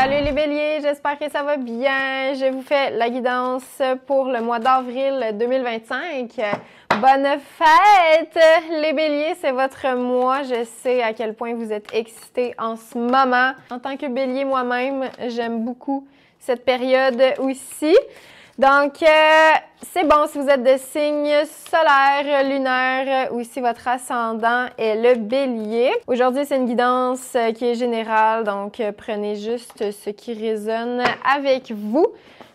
Salut les béliers, j'espère que ça va bien. Je vous fais la guidance pour le mois d'avril 2025. Bonne fête les béliers, c'est votre mois. Je sais à quel point vous êtes excités en ce moment. En tant que bélier moi-même, j'aime beaucoup cette période aussi. Donc, c'est bon si vous êtes de signe solaire, lunaire ou si votre ascendant est le bélier. Aujourd'hui, c'est une guidance qui est générale, donc prenez juste ce qui résonne avec vous.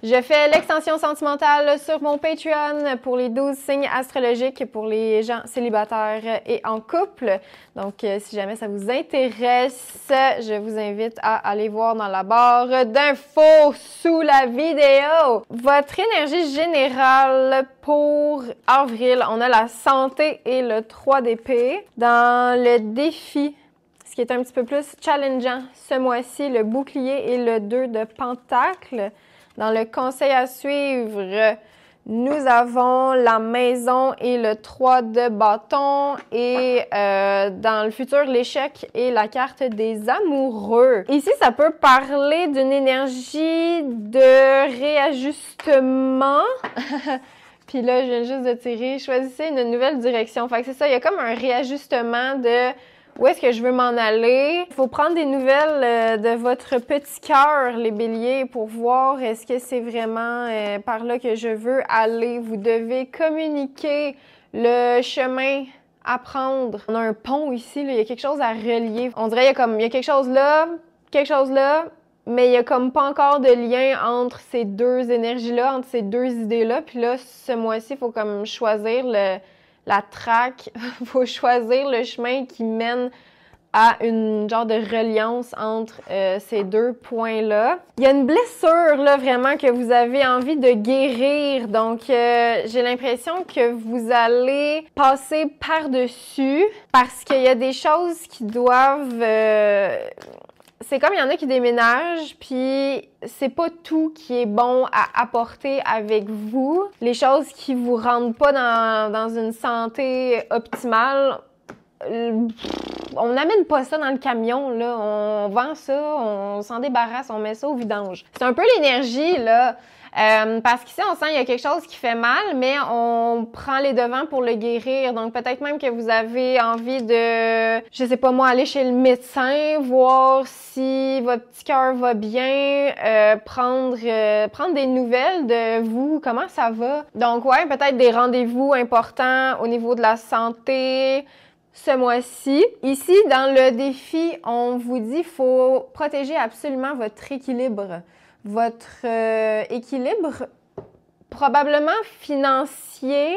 Je fais l'extension sentimentale sur mon Patreon pour les 12 signes astrologiques pour les gens célibataires et en couple. Donc, si jamais ça vous intéresse, je vous invite à aller voir dans la barre d'infos sous la vidéo. Votre énergie générale pour avril, on a la santé et le 3 d'épée. Dans le défi, ce qui est un petit peu plus challengeant ce mois-ci, le bouclier et le 2 de pentacle. Dans le conseil à suivre, nous avons la maison et le 3 de bâton et dans le futur, l'échec et la carte des amoureux. Ici, ça peut parler d'une énergie de réajustement. Puis là, je viens juste de tirer. Choisissez une nouvelle direction. Fait que c'est ça, il y a comme un réajustement de où est-ce que je veux m'en aller. Il faut prendre des nouvelles de votre petit cœur, les béliers, pour voir est-ce que c'est vraiment par là que je veux aller. Vous devez communiquer le chemin à prendre. On a un pont ici, là, il y a quelque chose à relier. On dirait il y a quelque chose là, mais il y a comme pas encore de lien entre ces deux énergies-là, entre ces deux idées-là. Puis là, ce mois-ci, il faut comme choisir la track, il faut choisir le chemin qui mène à une genre de reliance entre ces deux points-là. Il y a une blessure, là, vraiment, que vous avez envie de guérir. Donc, j'ai l'impression que vous allez passer par-dessus parce qu'il y a des choses qui doivent... C'est comme il y en a qui déménagent, puis c'est pas tout qui est bon à apporter avec vous. Les choses qui vous rendent pas dans une santé optimale, on n'amène pas ça dans le camion, là. On vend ça, on s'en débarrasse, on met ça au vidange. C'est un peu l'énergie, là. Parce qu'ici, on sent qu'il y a quelque chose qui fait mal, mais on prend les devants pour le guérir. Donc, peut-être même que vous avez envie de, je sais pas moi, aller chez le médecin, voir si votre petit cœur va bien, prendre des nouvelles de vous, comment ça va. Donc, ouais, peut-être des rendez-vous importants au niveau de la santé ce mois-ci. Ici, dans le défi, on vous dit qu'il faut protéger absolument votre équilibre. Votre équilibre, probablement financier.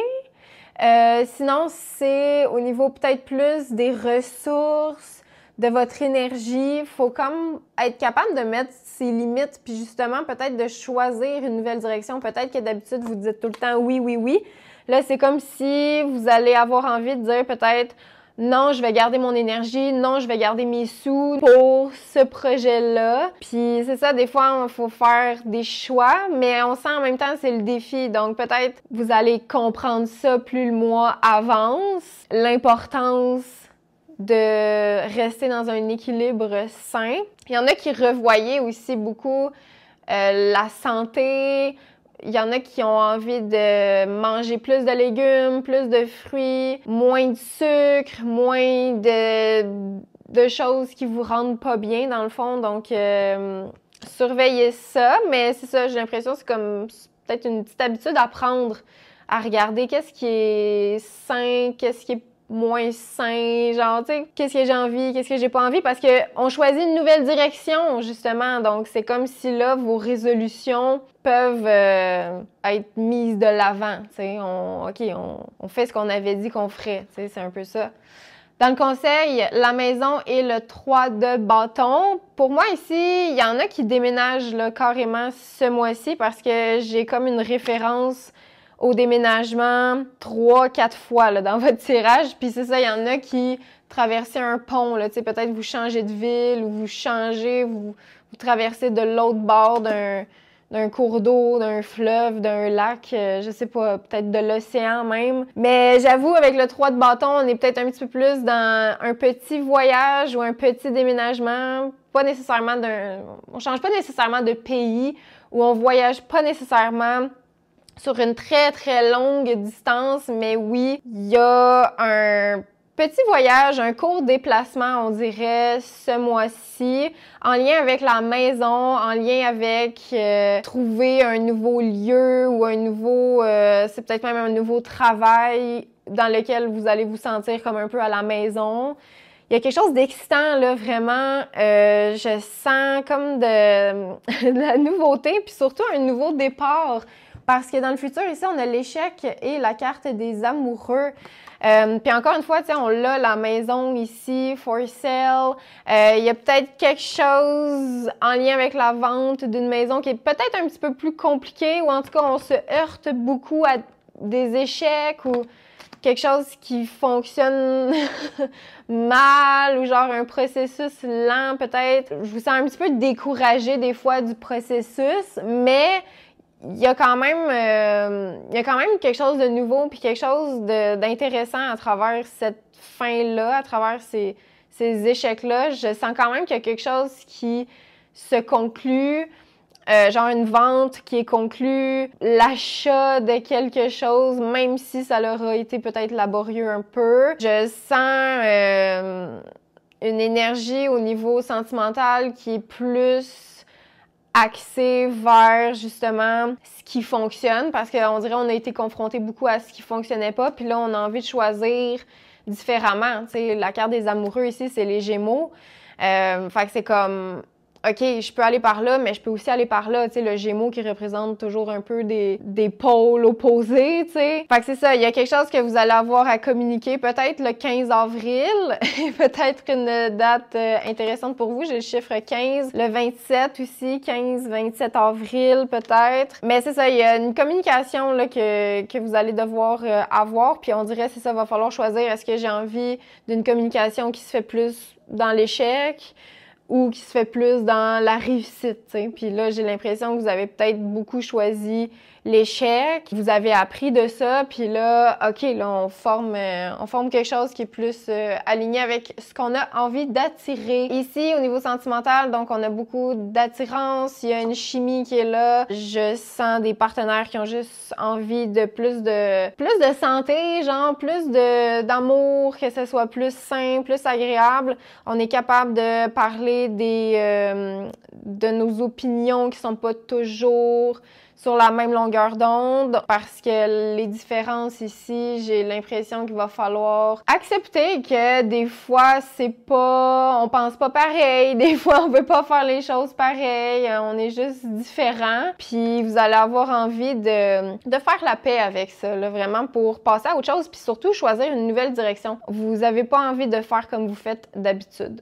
Sinon, c'est au niveau peut-être plus des ressources, de votre énergie. Il faut comme être capable de mettre ses limites, puis justement, peut-être de choisir une nouvelle direction. Peut-être que d'habitude, vous dites tout le temps oui, oui, oui. Là, c'est comme si vous allez avoir envie de dire peut-être non, je vais garder mon énergie, non, je vais garder mes sous pour ce projet-là. Puis c'est ça, des fois, il faut faire des choix, mais on sent en même temps c'est le défi. Donc peut-être vous allez comprendre ça plus le mois avance. L'importance de rester dans un équilibre sain. Il y en a qui revoyaient aussi beaucoup la santé. Il y en a qui ont envie de manger plus de légumes, plus de fruits, moins de sucre, moins de choses qui vous rendent pas bien dans le fond. Donc, surveillez ça. Mais c'est ça, j'ai l'impression que c'est comme peut-être une petite habitude à prendre, à regarder qu'est-ce qui est sain, qu'est-ce qui est moins sain, genre, tu sais, qu'est-ce que j'ai envie, qu'est-ce que j'ai pas envie, parce que on choisit une nouvelle direction, justement, donc c'est comme si là, vos résolutions peuvent être mises de l'avant, tu sais, on fait ce qu'on avait dit qu'on ferait, tu sais, c'est un peu ça. Dans le conseil, la maison et le 3 de bâton. Pour moi, ici, il y en a qui déménagent là, carrément ce mois-ci parce que j'ai comme une référence au déménagement 3-4 fois là, dans votre tirage. Puis c'est ça, il y en a qui traversent un pont. Là, peut-être vous changez de ville ou vous changez, vous traversez de l'autre bord d'un cours d'eau, d'un fleuve, d'un lac, je sais pas, peut-être de l'océan même. Mais j'avoue, avec le 3 de bâton, on est peut-être un petit peu plus dans un petit voyage ou un petit déménagement. pas nécessairement on change pas nécessairement de pays, ou on voyage pas nécessairement sur une très, très longue distance, mais oui, il y a un petit voyage, un court déplacement, on dirait, ce mois-ci, en lien avec la maison, en lien avec trouver un nouveau lieu ou un nouveau, c'est peut-être même un nouveau travail dans lequel vous allez vous sentir comme un peu à la maison. Il y a quelque chose d'excitant, là, vraiment. Je sens comme de la nouveauté, puis surtout un nouveau départ. Parce que dans le futur, ici, on a l'échec et la carte des amoureux. Puis encore une fois, tu sais, on a la maison ici, for sale. Il y a peut-être quelque chose en lien avec la vente d'une maison qui est peut-être un petit peu plus compliquée, ou en tout cas, on se heurte beaucoup à des échecs ou quelque chose qui fonctionne mal, ou genre un processus lent peut-être. Je vous sens un petit peu découragé des fois du processus, mais il y a quand même quelque chose de nouveau puis quelque chose d'intéressant à travers cette fin-là, à travers ces échecs-là. Je sens quand même qu'il y a quelque chose qui se conclut. Genre une vente qui est conclue, l'achat de quelque chose, même si ça leur a été peut-être laborieux un peu. Je sens une énergie au niveau sentimental qui est plus axée vers justement ce qui fonctionne, parce qu'on dirait qu'on a été confronté beaucoup à ce qui fonctionnait pas, puis là on a envie de choisir différemment. Tu sais, la carte des amoureux ici, c'est les Gémeaux. Fait que c'est comme, OK, je peux aller par là, mais je peux aussi aller par là, tu sais, le Gémeaux qui représente toujours un peu des pôles opposés, tu sais. Fait que c'est ça, il y a quelque chose que vous allez avoir à communiquer, peut-être le 15 avril, peut-être une date intéressante pour vous, j'ai le chiffre 15, le 27 aussi, 15-27 avril peut-être. Mais c'est ça, il y a une communication là que vous allez devoir avoir, puis on dirait, c'est ça, va falloir choisir, est-ce que j'ai envie d'une communication qui se fait plus dans l'échec, ou qui se fait plus dans la réussite, tu sais. Puis là, j'ai l'impression que vous avez peut-être beaucoup choisi l'échec, vous avez appris de ça, puis là, OK, là, on forme quelque chose qui est plus aligné avec ce qu'on a envie d'attirer. Ici, au niveau sentimental, donc, on a beaucoup d'attirance, il y a une chimie qui est là. Je sens des partenaires qui ont juste envie de plus de santé, genre, plus d'amour, que ce soit plus sain, plus agréable. On est capable de parler de nos opinions qui sont pas toujours sur la même longueur d'onde, parce que les différences ici, j'ai l'impression qu'il va falloir accepter que des fois, on pense pas pareil, des fois, on veut pas faire les choses pareil, on est juste différents, puis vous allez avoir envie de faire la paix avec ça, là, vraiment, pour passer à autre chose, puis surtout choisir une nouvelle direction. Vous avez pas envie de faire comme vous faites d'habitude.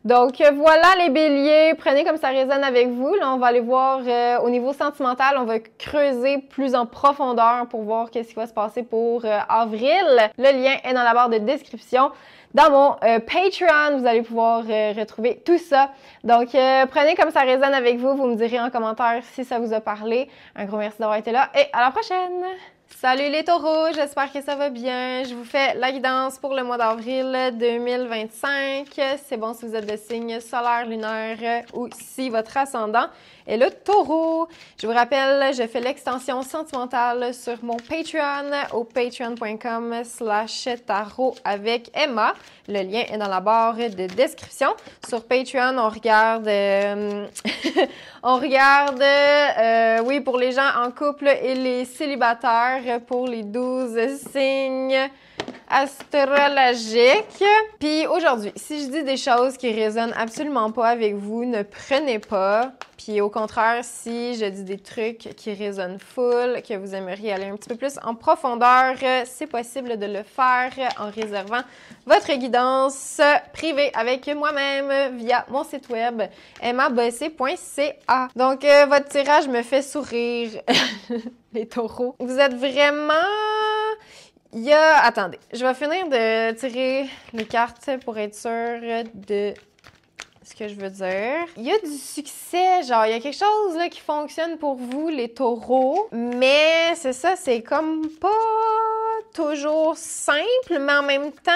Donc voilà les béliers, prenez comme ça résonne avec vous. Là, on va aller voir au niveau sentimental, on va creuser plus en profondeur pour voir qu'est-ce qui va se passer pour avril. Le lien est dans la barre de description. Dans mon Patreon, vous allez pouvoir retrouver tout ça. Donc prenez comme ça résonne avec vous, vous me direz en commentaire si ça vous a parlé. Un gros merci d'avoir été là et à la prochaine! Salut les taureaux, j'espère que ça va bien. Je vous fais la guidance pour le mois d'avril 2025. C'est bon si vous êtes de signe solaire, lunaire ou si votre ascendant est le taureau. Je vous rappelle, je fais l'extension sentimentale sur mon Patreon au patreon.com/tarot avec Emma. Le lien est dans la barre de description. Sur Patreon, on regarde, oui, pour les gens en couple et les célibataires, pour les 12 signes astrologiques. Puis aujourd'hui, si je dis des choses qui résonnent absolument pas avec vous, ne prenez pas. Puis au contraire, si je dis des trucs qui résonnent full, que vous aimeriez aller un petit peu plus en profondeur, c'est possible de le faire en réservant votre guidance privée avec moi-même via mon site web emmabossé.ca. Donc, votre tirage me fait sourire, les taureaux. Vous êtes vraiment... Attendez, je vais finir de tirer les cartes pour être sûre de ce que je veux dire. Il y a du succès, genre, il y a quelque chose là qui fonctionne pour vous, les taureaux, mais c'est ça, c'est comme pas toujours simple, mais en même temps,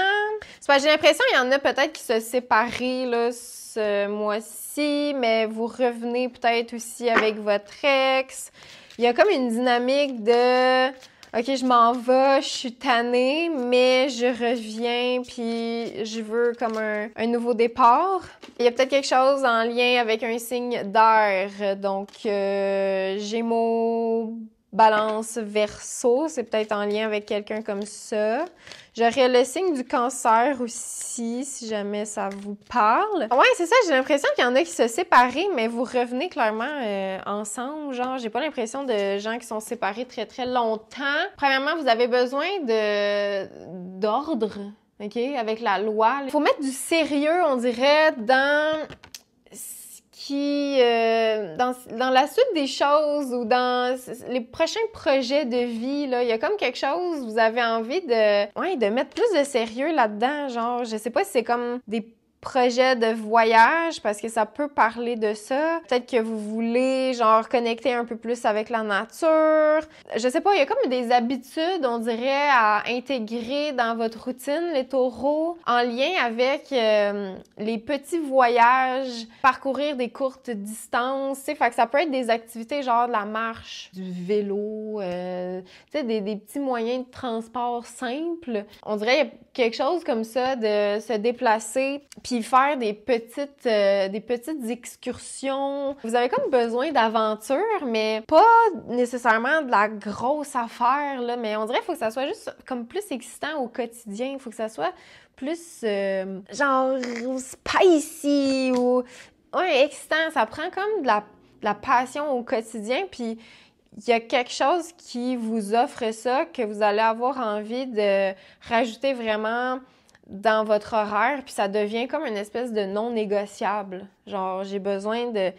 c'est parce que j'ai l'impression qu'il y en a peut-être qui se séparent, là, ce mois-ci, mais vous revenez peut-être aussi avec votre ex. Il y a comme une dynamique de « OK, je m'en vais, je suis tannée, mais je reviens, puis je veux comme un nouveau départ. » Il y a peut-être quelque chose en lien avec un signe d'air, donc Gémeaux, Balance, Verseau, c'est peut-être en lien avec quelqu'un comme ça. J'aurais le signe du Cancer aussi, si jamais ça vous parle. Ouais, c'est ça, j'ai l'impression qu'il y en a qui se séparent, mais vous revenez clairement ensemble. Genre, j'ai pas l'impression de gens qui sont séparés très, très longtemps. Premièrement, vous avez besoin d'ordre, OK, avec la loi. Il faut mettre du sérieux, on dirait, dans dans la suite des choses ou dans les prochains projets de vie, là, il y a comme quelque chose, vous avez envie de mettre plus de sérieux là-dedans, genre, je sais pas si c'est comme des projets de voyage, parce que ça peut parler de ça. Peut-être que vous voulez, genre, connecter un peu plus avec la nature. Je sais pas, il y a comme des habitudes, on dirait, à intégrer dans votre routine, les taureaux, en lien avec les petits voyages, parcourir des courtes distances, tu sais, fait que ça peut être des activités genre de la marche, du vélo, tu sais, des petits moyens de transport simples. On dirait qu'il y a quelque chose comme ça de se déplacer, puis faire des petites excursions. Vous avez comme besoin d'aventure, mais pas nécessairement de la grosse affaire, là, mais on dirait qu'il faut que ça soit juste comme plus excitant au quotidien. Il faut que ça soit plus genre spicy ou ouais, excitant. Ça prend comme de la passion au quotidien, puis il y a quelque chose qui vous offre ça, que vous allez avoir envie de rajouter vraiment dans votre horaire, puis ça devient comme une espèce de non négociable. Genre, j'ai besoin de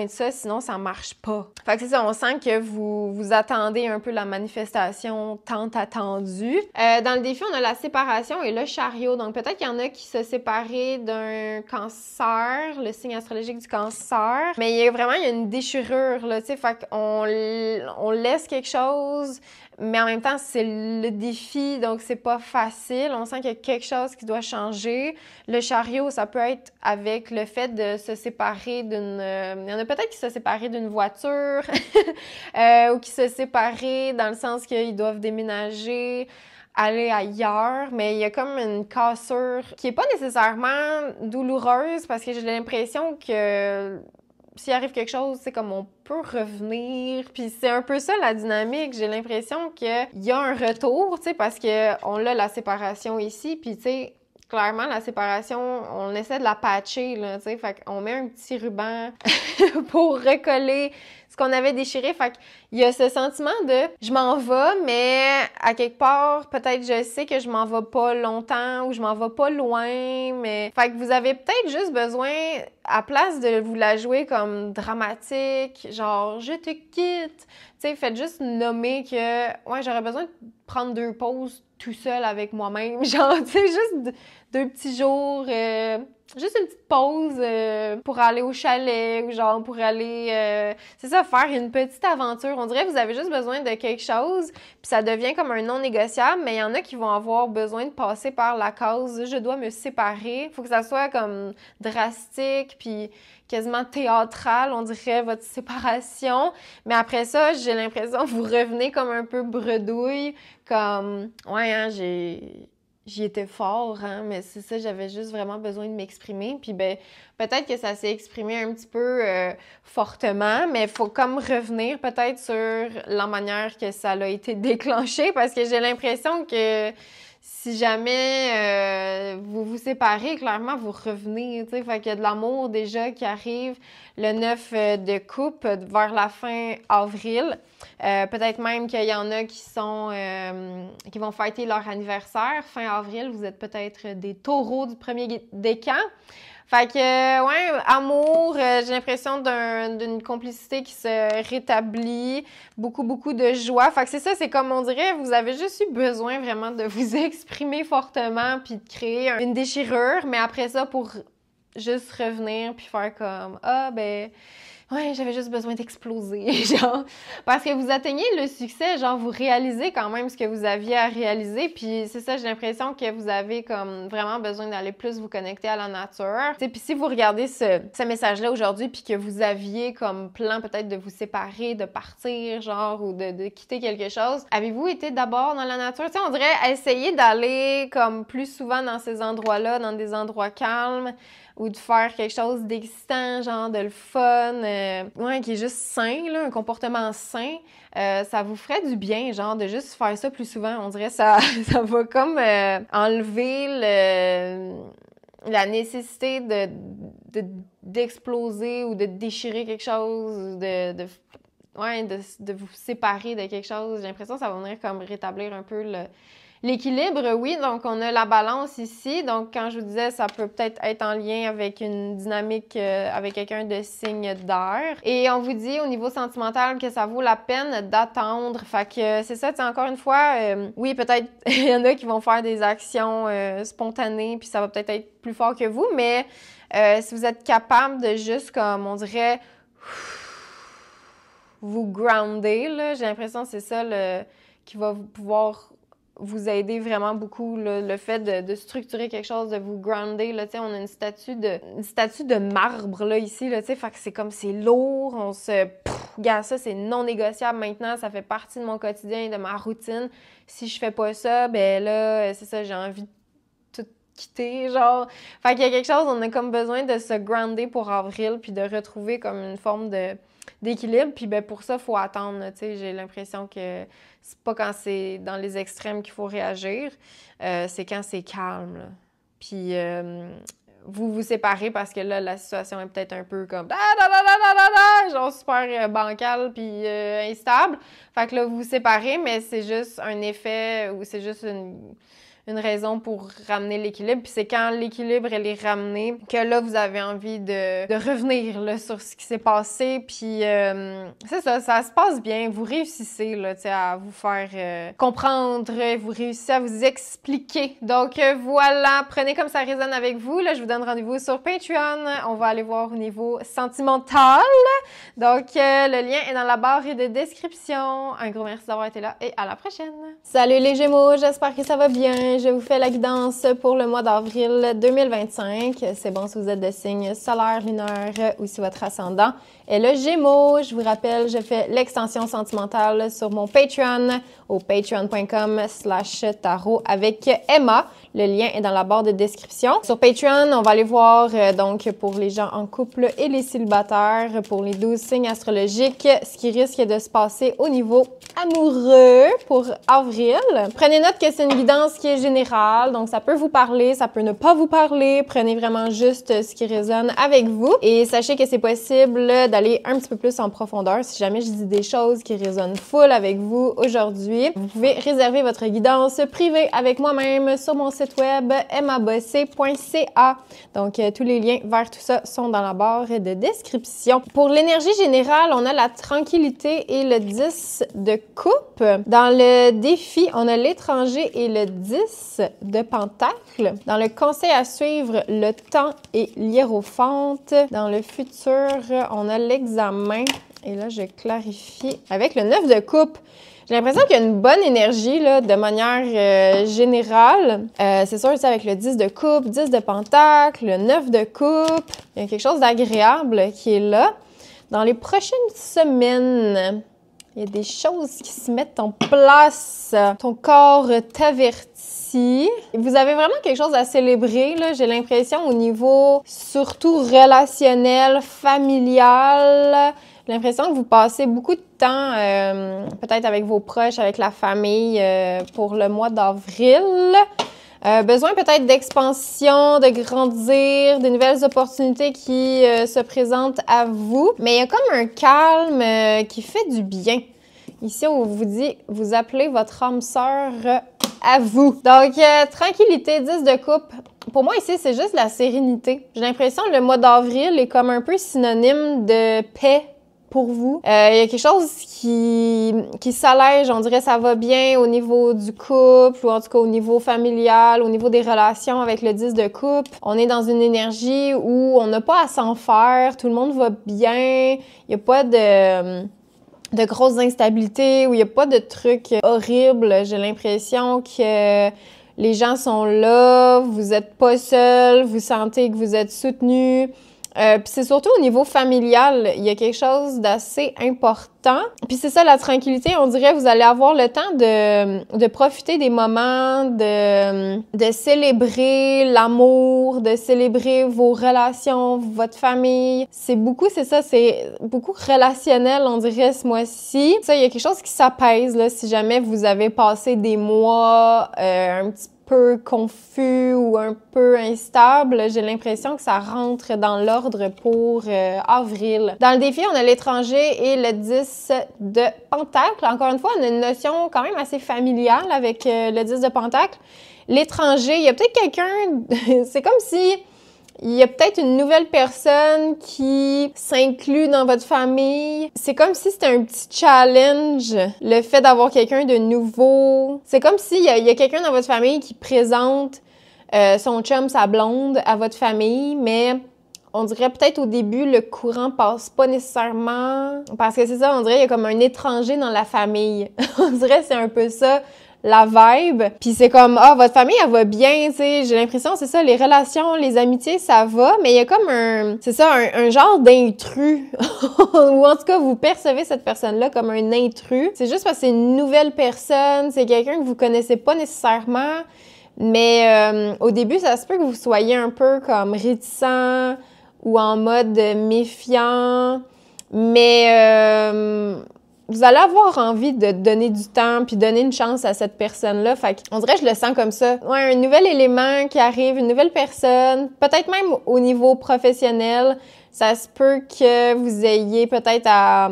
ça, sinon ça marche pas. Fait que c'est ça, on sent que vous attendez un peu la manifestation tant attendue. Dans le défi, on a la séparation et le chariot. Donc peut-être qu'il y en a qui se séparaient d'un cancer, le signe astrologique du cancer. Mais il y a une déchirure, là, tu sais. Fait qu'on laisse quelque chose, mais en même temps, c'est le défi, donc c'est pas facile. On sent qu'il y a quelque chose qui doit changer. Le chariot, ça peut être avec le fait de se séparer d'une... il y en a peut-être qui se séparent d'une voiture ou qui se séparent dans le sens qu'ils doivent déménager, aller ailleurs, mais il y a comme une cassure qui est pas nécessairement douloureuse parce que j'ai l'impression que s'il arrive quelque chose, c'est comme on peut revenir. Puis c'est un peu ça la dynamique. J'ai l'impression qu'il y a un retour, tu sais, parce qu'on a la séparation ici, puis tu sais, clairement, la séparation, on essaie de la patcher, là, tu sais, fait qu'on met un petit ruban pour recoller ce qu'on avait déchiré. Fait qu'il y a ce sentiment de « je m'en vais, mais à quelque part, peut-être je sais que je m'en vais pas longtemps ou je m'en vais pas loin, mais... » Fait que vous avez peut-être juste besoin, à place de vous la jouer comme dramatique, genre « je te quitte », tu sais, faites juste nommer que « ouais, j'aurais besoin de prendre 2 pauses tout seul avec moi-même. » Genre, tu sais, juste 2 petits jours... juste une petite pause pour aller au chalet ou genre pour aller, c'est ça, faire une petite aventure. On dirait que vous avez juste besoin de quelque chose, puis ça devient comme un non négociable, mais il y en a qui vont avoir besoin de passer par la case « je dois me séparer ». Il faut que ça soit comme drastique, puis quasiment théâtral, on dirait, votre séparation. Mais après ça, j'ai l'impression que vous revenez comme un peu bredouille, comme « ouais, hein, j'y étais fort, hein, mais c'est ça, j'avais juste vraiment besoin de m'exprimer. » Puis ben, peut-être que ça s'est exprimé un petit peu fortement, mais il faut comme revenir peut-être sur la manière que ça a été déclenché, parce que j'ai l'impression que si jamais vous vous séparez, clairement, vous revenez, tu sais, fait qu'il y a de l'amour déjà qui arrive le 9 de coupe vers la fin avril. Peut-être même qu'il y en a qui vont fêter leur anniversaire fin avril. Vous êtes peut-être des taureaux du premier décan. Fait que, ouais, amour, j'ai l'impression d'une complicité qui se rétablit, beaucoup de joie. Fait que c'est ça, c'est comme on dirait, vous avez juste eu besoin vraiment de vous exprimer fortement puis de créer une déchirure, mais après ça, pour juste revenir puis faire comme, ah, ben, ouais, j'avais juste besoin d'exploser, genre, parce que vous atteignez le succès, genre, vous réalisez quand même ce que vous aviez à réaliser, puis c'est ça, j'ai l'impression que vous avez comme vraiment besoin d'aller plus vous connecter à la nature. Tu sais, puis si vous regardez ce message-là aujourd'hui, puis que vous aviez comme plan peut-être de vous séparer, de partir, genre, ou de quitter quelque chose, avez-vous été d'abord dans la nature? Tu sais, on dirait essayer d'aller comme plus souvent dans ces endroits-là, dans des endroits calmes, ou de faire quelque chose d'excitant, genre de le fun, ouais, qui est juste sain, là, un comportement sain, ça vous ferait du bien, genre, de juste faire ça plus souvent. On dirait ça va comme enlever la nécessité d'exploser ou de déchirer quelque chose, de vous séparer de quelque chose. J'ai l'impression que ça va venir comme rétablir un peu l'équilibre, oui, donc on a la balance ici. Donc, quand je vous disais, ça peut peut-être être en lien avec une dynamique avec quelqu'un de signe d'air. Et on vous dit au niveau sentimental que ça vaut la peine d'attendre. Fait que c'est ça, encore une fois, oui, peut-être il y en a qui vont faire des actions spontanées, puis ça va peut-être être plus fort que vous, mais si vous êtes capable de juste, comme on dirait, vous grounder, là, j'ai l'impression que c'est ça qui va pouvoir vous aider vraiment beaucoup, là, le fait de structurer quelque chose, de vous grounder, là, tu sais, on a une statue de marbre, là, ici, là, tu sais, fait que c'est comme, c'est lourd, regarde, ça, c'est non négociable maintenant, ça fait partie de mon quotidien, de ma routine. Si je fais pas ça, ben là, c'est ça, j'ai envie de tout quitter, genre. Fait qu'il y a quelque chose, on a comme besoin de se grounder pour avril, puis de retrouver comme une forme d'équilibre, puis ben pour ça, il faut attendre, tu sais, j'ai l'impression que c'est pas quand c'est dans les extrêmes qu'il faut réagir, c'est quand c'est calme, là. Puis vous vous séparez parce que là, la situation est peut-être un peu comme genre super bancale puis instable. Fait que là, vous vous séparez, mais c'est juste un effet ou c'est juste une raison pour ramener l'équilibre. Puis c'est quand l'équilibre, elle est ramenée que là, vous avez envie de revenir là, sur ce qui s'est passé. Puis c'est ça se passe bien. Vous réussissez là, à vous faire comprendre, vous réussissez à vous expliquer. Donc voilà, prenez comme ça résonne avec vous. Là, je vous donne rendez-vous sur Patreon. On va aller voir au niveau sentimental. Donc le lien est dans la barre de description. Un gros merci d'avoir été là et à la prochaine. Salut les Gémeaux, j'espère que ça va bien. Je vous fais la guidance pour le mois d'avril 2025. C'est bon si vous êtes de signe solaire, lunaire ou si votre ascendant est le Gémeaux. Je vous rappelle, je fais l'extension sentimentale sur mon Patreon au patreon.com/tarot avec Emma. Le lien est dans la barre de description. Sur Patreon, on va aller voir donc pour les gens en couple et les célibataires, pour les 12 signes astrologiques, ce qui risque de se passer au niveau amoureux pour avril. Prenez note que c'est une guidance qui est générale, donc ça peut vous parler, ça peut ne pas vous parler. Prenez vraiment juste ce qui résonne avec vous et sachez que c'est possible d'aller un petit peu plus en profondeur si jamais je dis des choses qui résonnent full avec vous aujourd'hui. Vous pouvez réserver votre guidance privée avec moi-même sur mon site web emmabossé.ca. Donc, tous les liens vers tout ça sont dans la barre de description. Pour l'énergie générale, on a la tranquillité et le 10 de coupe. Dans le défi, on a l'étranger et le 10 de pentacle. Dans le conseil à suivre, le temps et l'hiérophante. Dans le futur, on a l'examen. Et là, je clarifie avec le 9 de coupe. J'ai l'impression qu'il y a une bonne énergie là, de manière générale. C'est sûr, avec le 10 de coupe, 10 de pentacle, le 9 de coupe, il y a quelque chose d'agréable qui est là. Dans les prochaines semaines, il y a des choses qui se mettent en place. Ton corps t'avertit. Vous avez vraiment quelque chose à célébrer, là. J'ai l'impression au niveau surtout relationnel, familial. J'ai l'impression que vous passez beaucoup de temps, peut-être avec vos proches, avec la famille, pour le mois d'avril. Besoin peut-être d'expansion, de grandir, de nouvelles opportunités qui se présentent à vous. Mais il y a comme un calme qui fait du bien. Ici, on vous dit, vous appelez votre âme sœur à vous. Donc, tranquillité, 10 de coupe. Pour moi, ici, c'est juste la sérénité. J'ai l'impression que le mois d'avril est comme un peu synonyme de paix pour vous. Il y a quelque chose qui s'allège, on dirait ça va bien au niveau du couple, ou en tout cas au niveau familial, au niveau des relations avec le 10 de coupe. On est dans une énergie où on n'a pas à s'en faire, tout le monde va bien, il n'y a pas de grosses instabilités, où il n'y a pas de trucs horribles. J'ai l'impression que les gens sont là, vous n'êtes pas seul, vous sentez que vous êtes soutenu. Puis c'est surtout au niveau familial, il y a quelque chose d'assez important. Puis c'est ça, la tranquillité, on dirait vous allez avoir le temps de profiter des moments, de célébrer l'amour, de célébrer vos relations, votre famille. C'est beaucoup relationnel, on dirait, ce mois-ci. Ça, il y a quelque chose qui s'apaise, là, si jamais vous avez passé des mois un petit peu confus ou un peu instable, j'ai l'impression que ça rentre dans l'ordre pour avril. Dans le défi, on a l'étranger et le 10 de Pentacle. Encore une fois, on a une notion quand même assez familiale avec le 10 de Pentacle. L'étranger, il y a peut-être quelqu'un, c'est comme si il y a peut-être une nouvelle personne qui s'inclut dans votre famille. C'est comme si c'était un petit challenge, le fait d'avoir quelqu'un de nouveau. C'est comme s'il y a quelqu'un dans votre famille qui présente son chum, sa blonde à votre famille, mais on dirait peut-être au début, le courant passe pas nécessairement. Parce que c'est ça, on dirait qu'il y a comme un étranger dans la famille. On dirait que c'est un peu ça, la vibe. Puis c'est comme, votre famille, elle va bien, tu sais. J'ai l'impression, c'est ça, les relations, les amitiés, ça va. Mais il y a comme un genre d'intrus. Ou en tout cas, vous percevez cette personne-là comme un intrus. C'est juste parce que c'est une nouvelle personne, c'est quelqu'un que vous connaissez pas nécessairement. Mais au début, ça se peut que vous soyez un peu comme réticent ou en mode méfiant. Mais vous allez avoir envie de donner du temps puis donner une chance à cette personne-là. Fait qu'on dirait que je le sens comme ça. Ouais, un nouvel élément qui arrive, une nouvelle personne, peut-être même au niveau professionnel. Ça se peut que vous ayez peut-être à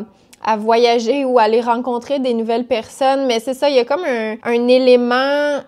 voyager ou aller rencontrer des nouvelles personnes. Mais c'est ça, il y a comme un élément...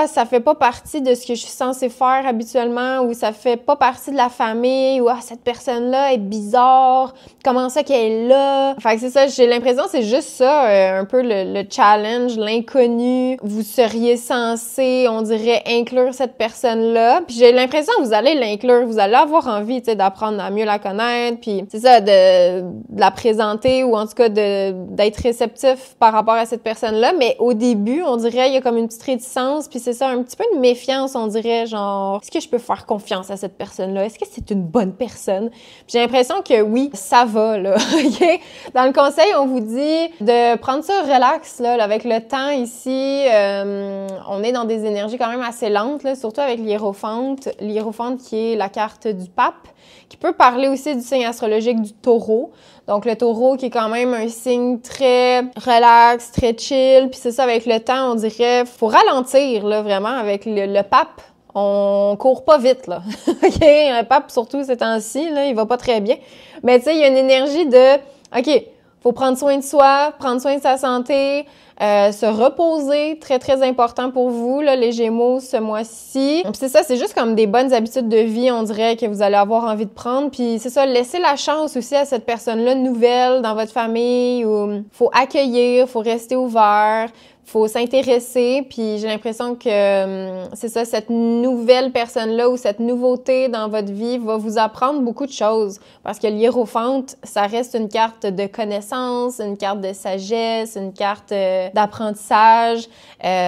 ça fait pas partie de ce que je suis censée faire habituellement, ou ça fait pas partie de la famille, ou cette personne-là est bizarre, comment ça qu'elle est là? Fait que c'est ça, j'ai l'impression que c'est juste ça, un peu le challenge, l'inconnu. Vous seriez censé, on dirait, inclure cette personne-là, puis j'ai l'impression que vous allez l'inclure, vous allez avoir envie, tu sais, d'apprendre à mieux la connaître, puis c'est ça, de la présenter, ou en tout cas d'être réceptif par rapport à cette personne-là, mais au début, on dirait, il y a comme une petite réticence. Puis c'est ça, un petit peu de méfiance, on dirait, genre, est-ce que je peux faire confiance à cette personne-là? Est-ce que c'est une bonne personne? Puis j'ai l'impression que oui, ça va, là, OK? Dans le conseil, on vous dit de prendre ça relax, là, avec le temps ici. On est dans des énergies quand même assez lentes, là, surtout avec l'hiérophante. L'hiérophante qui est la carte du pape, qui peut parler aussi du signe astrologique du taureau. Donc, le taureau qui est quand même un signe très relax, très chill. Puis c'est ça, avec le temps, on dirait, faut ralentir, là, vraiment, avec le pape. On court pas vite, là. OK? Un pape, surtout ces temps-ci, là, il va pas très bien. Mais tu sais, il y a une énergie de, OK, faut prendre soin de soi, prendre soin de sa santé, se reposer, très, très important pour vous, là, les Gémeaux, ce mois-ci. Puis c'est ça, c'est juste comme des bonnes habitudes de vie, on dirait, que vous allez avoir envie de prendre. Puis c'est ça, laissez la chance aussi à cette personne-là nouvelle dans votre famille, où faut accueillir, faut rester ouvert, faut s'intéresser, puis j'ai l'impression que c'est ça, cette nouvelle personne-là ou cette nouveauté dans votre vie va vous apprendre beaucoup de choses. Parce que l'hiérophante, ça reste une carte de connaissance, une carte de sagesse, une carte d'apprentissage.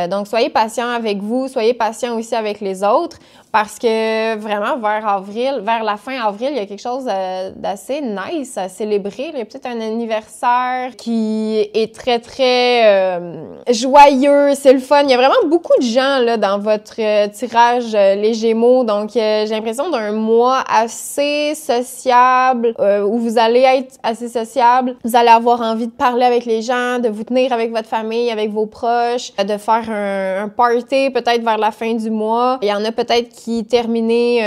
Donc, soyez patient avec vous, soyez patient aussi avec les autres, parce que vraiment, vers la fin avril, il y a quelque chose d'assez nice à célébrer. Il y a peut-être un anniversaire qui est très, très joyeux, c'est le fun. Il y a vraiment beaucoup de gens là dans votre tirage, les Gémeaux. Donc, j'ai l'impression d'un mois assez sociable, où vous allez être assez sociable. Vous allez avoir envie de parler avec les gens, de vous tenir avec votre famille, avec vos proches, de faire un party peut-être vers la fin du mois. Il y en a peut-être qui terminez,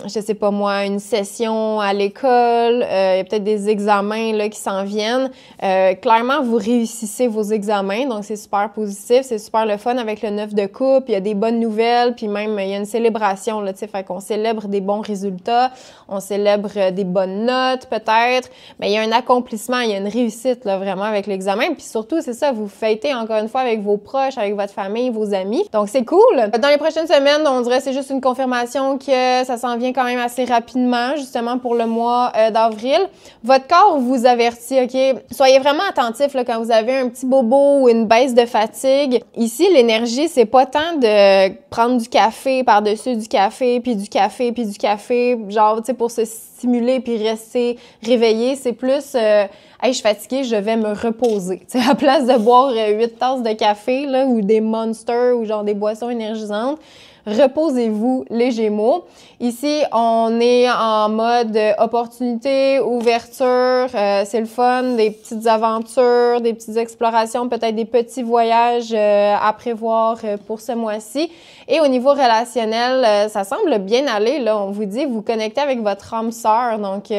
je sais pas moi, une session à l'école, il y a peut-être des examens là, qui s'en viennent. Clairement, vous réussissez vos examens, donc c'est super positif, c'est super le fun avec le 9 de coupe, il y a des bonnes nouvelles, puis même il y a une célébration, là, tu sais, fait qu'on célèbre des bons résultats, on célèbre des bonnes notes peut-être, mais il y a un accomplissement, il y a une réussite là, vraiment avec l'examen, puis surtout, c'est ça, vous fêtez encore une fois avec vos proches, avec votre famille, vos amis, donc c'est cool. Dans les prochaines semaines, on dirait que c'est juste une confirmation que ça s'en vient quand même assez rapidement, justement pour le mois d'avril. Votre corps vous avertit, OK? Soyez vraiment attentifs là, quand vous avez un petit bobo ou une baisse de fatigue. Ici, l'énergie, c'est pas tant de prendre du café par-dessus du café, puis du café, puis du café, genre, tu sais, pour se stimuler puis rester réveillé. C'est plus, hey, je suis fatiguée, je vais me reposer. Tu sais, à place de boire 8 tasses de café, là, ou des Monsters, ou genre des boissons énergisantes, reposez-vous, les Gémeaux. Ici, on est en mode opportunité, ouverture, c'est le fun, des petites aventures, des petites explorations, peut-être des petits voyages à prévoir pour ce mois-ci. Et au niveau relationnel, ça semble bien aller, là. On vous dit, vous connectez avec votre âme sœur. Donc,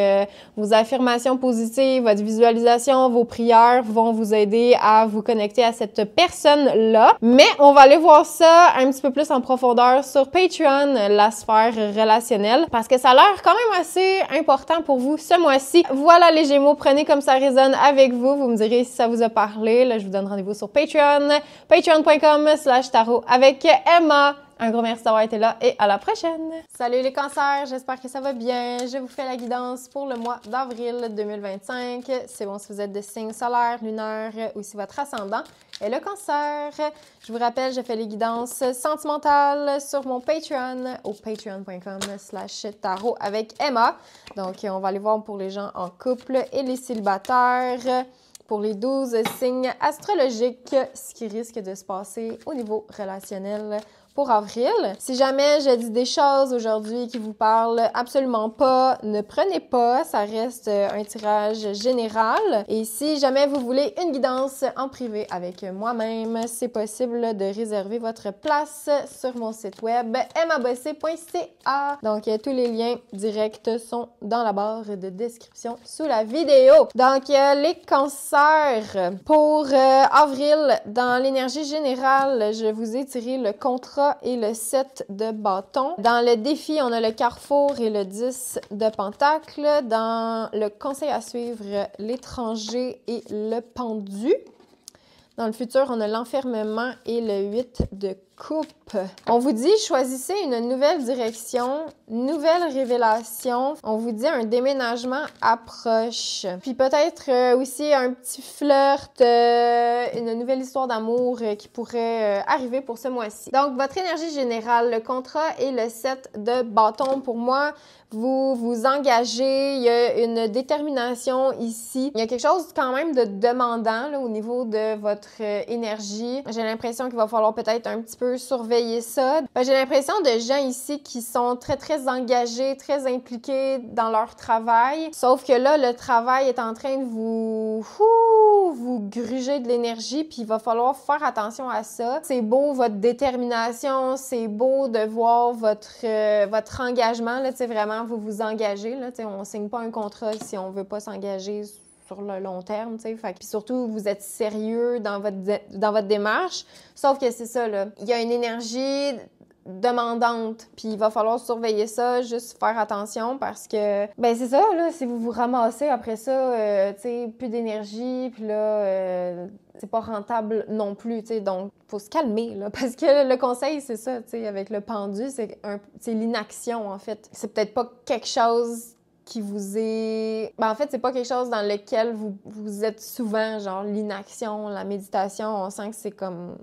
vos affirmations positives, votre visualisation, vos prières vont vous aider à vous connecter à cette personne-là. Mais on va aller voir ça un petit peu plus en profondeur sur Patreon, la sphère relationnelle, parce que ça a l'air quand même assez important pour vous ce mois-ci. Voilà les Gémeaux, prenez comme ça résonne avec vous. Vous me direz si ça vous a parlé. Là, je vous donne rendez-vous sur Patreon, patreon.com/tarot avec Emma. Un gros merci d'avoir été là et à la prochaine! Salut les cancers, j'espère que ça va bien. Je vous fais la guidance pour le mois d'avril 2025. C'est bon si vous êtes de signe solaire, lunaire ou si votre ascendant est le cancer. Je vous rappelle, je fais les guidances sentimentales sur mon Patreon au patreon.com/tarot avec Emma. Donc, on va aller voir pour les gens en couple et les célibataires. Pour les 12 signes astrologiques, ce qui risque de se passer au niveau relationnel pour avril. Si jamais je dis des choses aujourd'hui qui vous parlent absolument pas, ne prenez pas, ça reste un tirage général. Et si jamais vous voulez une guidance en privé avec moi-même, c'est possible de réserver votre place sur mon site web emmabossé.ca. Donc, tous les liens directs sont dans la barre de description sous la vidéo. Donc, les cancers. Pour avril, dans l'énergie générale, je vous ai tiré le contrat et le 7 de bâton. Dans le défi, on a le carrefour et le 10 de pentacle. Dans le conseil à suivre, l'étranger et le pendu. Dans le futur, on a l'enfermement et le 8 de coupe. On vous dit, choisissez une nouvelle direction, nouvelle révélation. On vous dit un déménagement approche. Puis peut-être aussi un petit flirt, une nouvelle histoire d'amour qui pourrait arriver pour ce mois-ci. Donc, votre énergie générale, le contrat et le 7 de bâton, pour moi, vous vous engagez, il y a une détermination ici. Il y a quelque chose quand même de demandant là, au niveau de votre énergie. J'ai l'impression qu'il va falloir peut-être un petit peu surveiller ça. J'ai l'impression de gens ici qui sont très engagés, très impliqués dans leur travail. Sauf que là, le travail est en train de vous gruger de l'énergie, puis il va falloir faire attention à ça. C'est beau votre détermination, c'est beau de voir votre engagement, là, tu sais, vraiment, vous vous engagez, là, tu sais, on signe pas un contrat si on veut pas s'engager sur le long terme, tu sais. Fait puis surtout, vous êtes sérieux dans votre démarche. Sauf que c'est ça, là. Il y a une énergie demandante, puis il va falloir surveiller ça, juste faire attention parce que, ben c'est ça, là, si vous vous ramassez après ça, tu sais, plus d'énergie, puis là, c'est pas rentable non plus, tu sais, donc faut se calmer, là, parce que le conseil, c'est ça, tu sais, avec le pendu, c'est l'inaction, en fait. C'est peut-être pas quelque chose qui vous est... Ben, en fait, c'est pas quelque chose dans lequel vous êtes souvent, genre l'inaction, la méditation, on sent que c'est comme...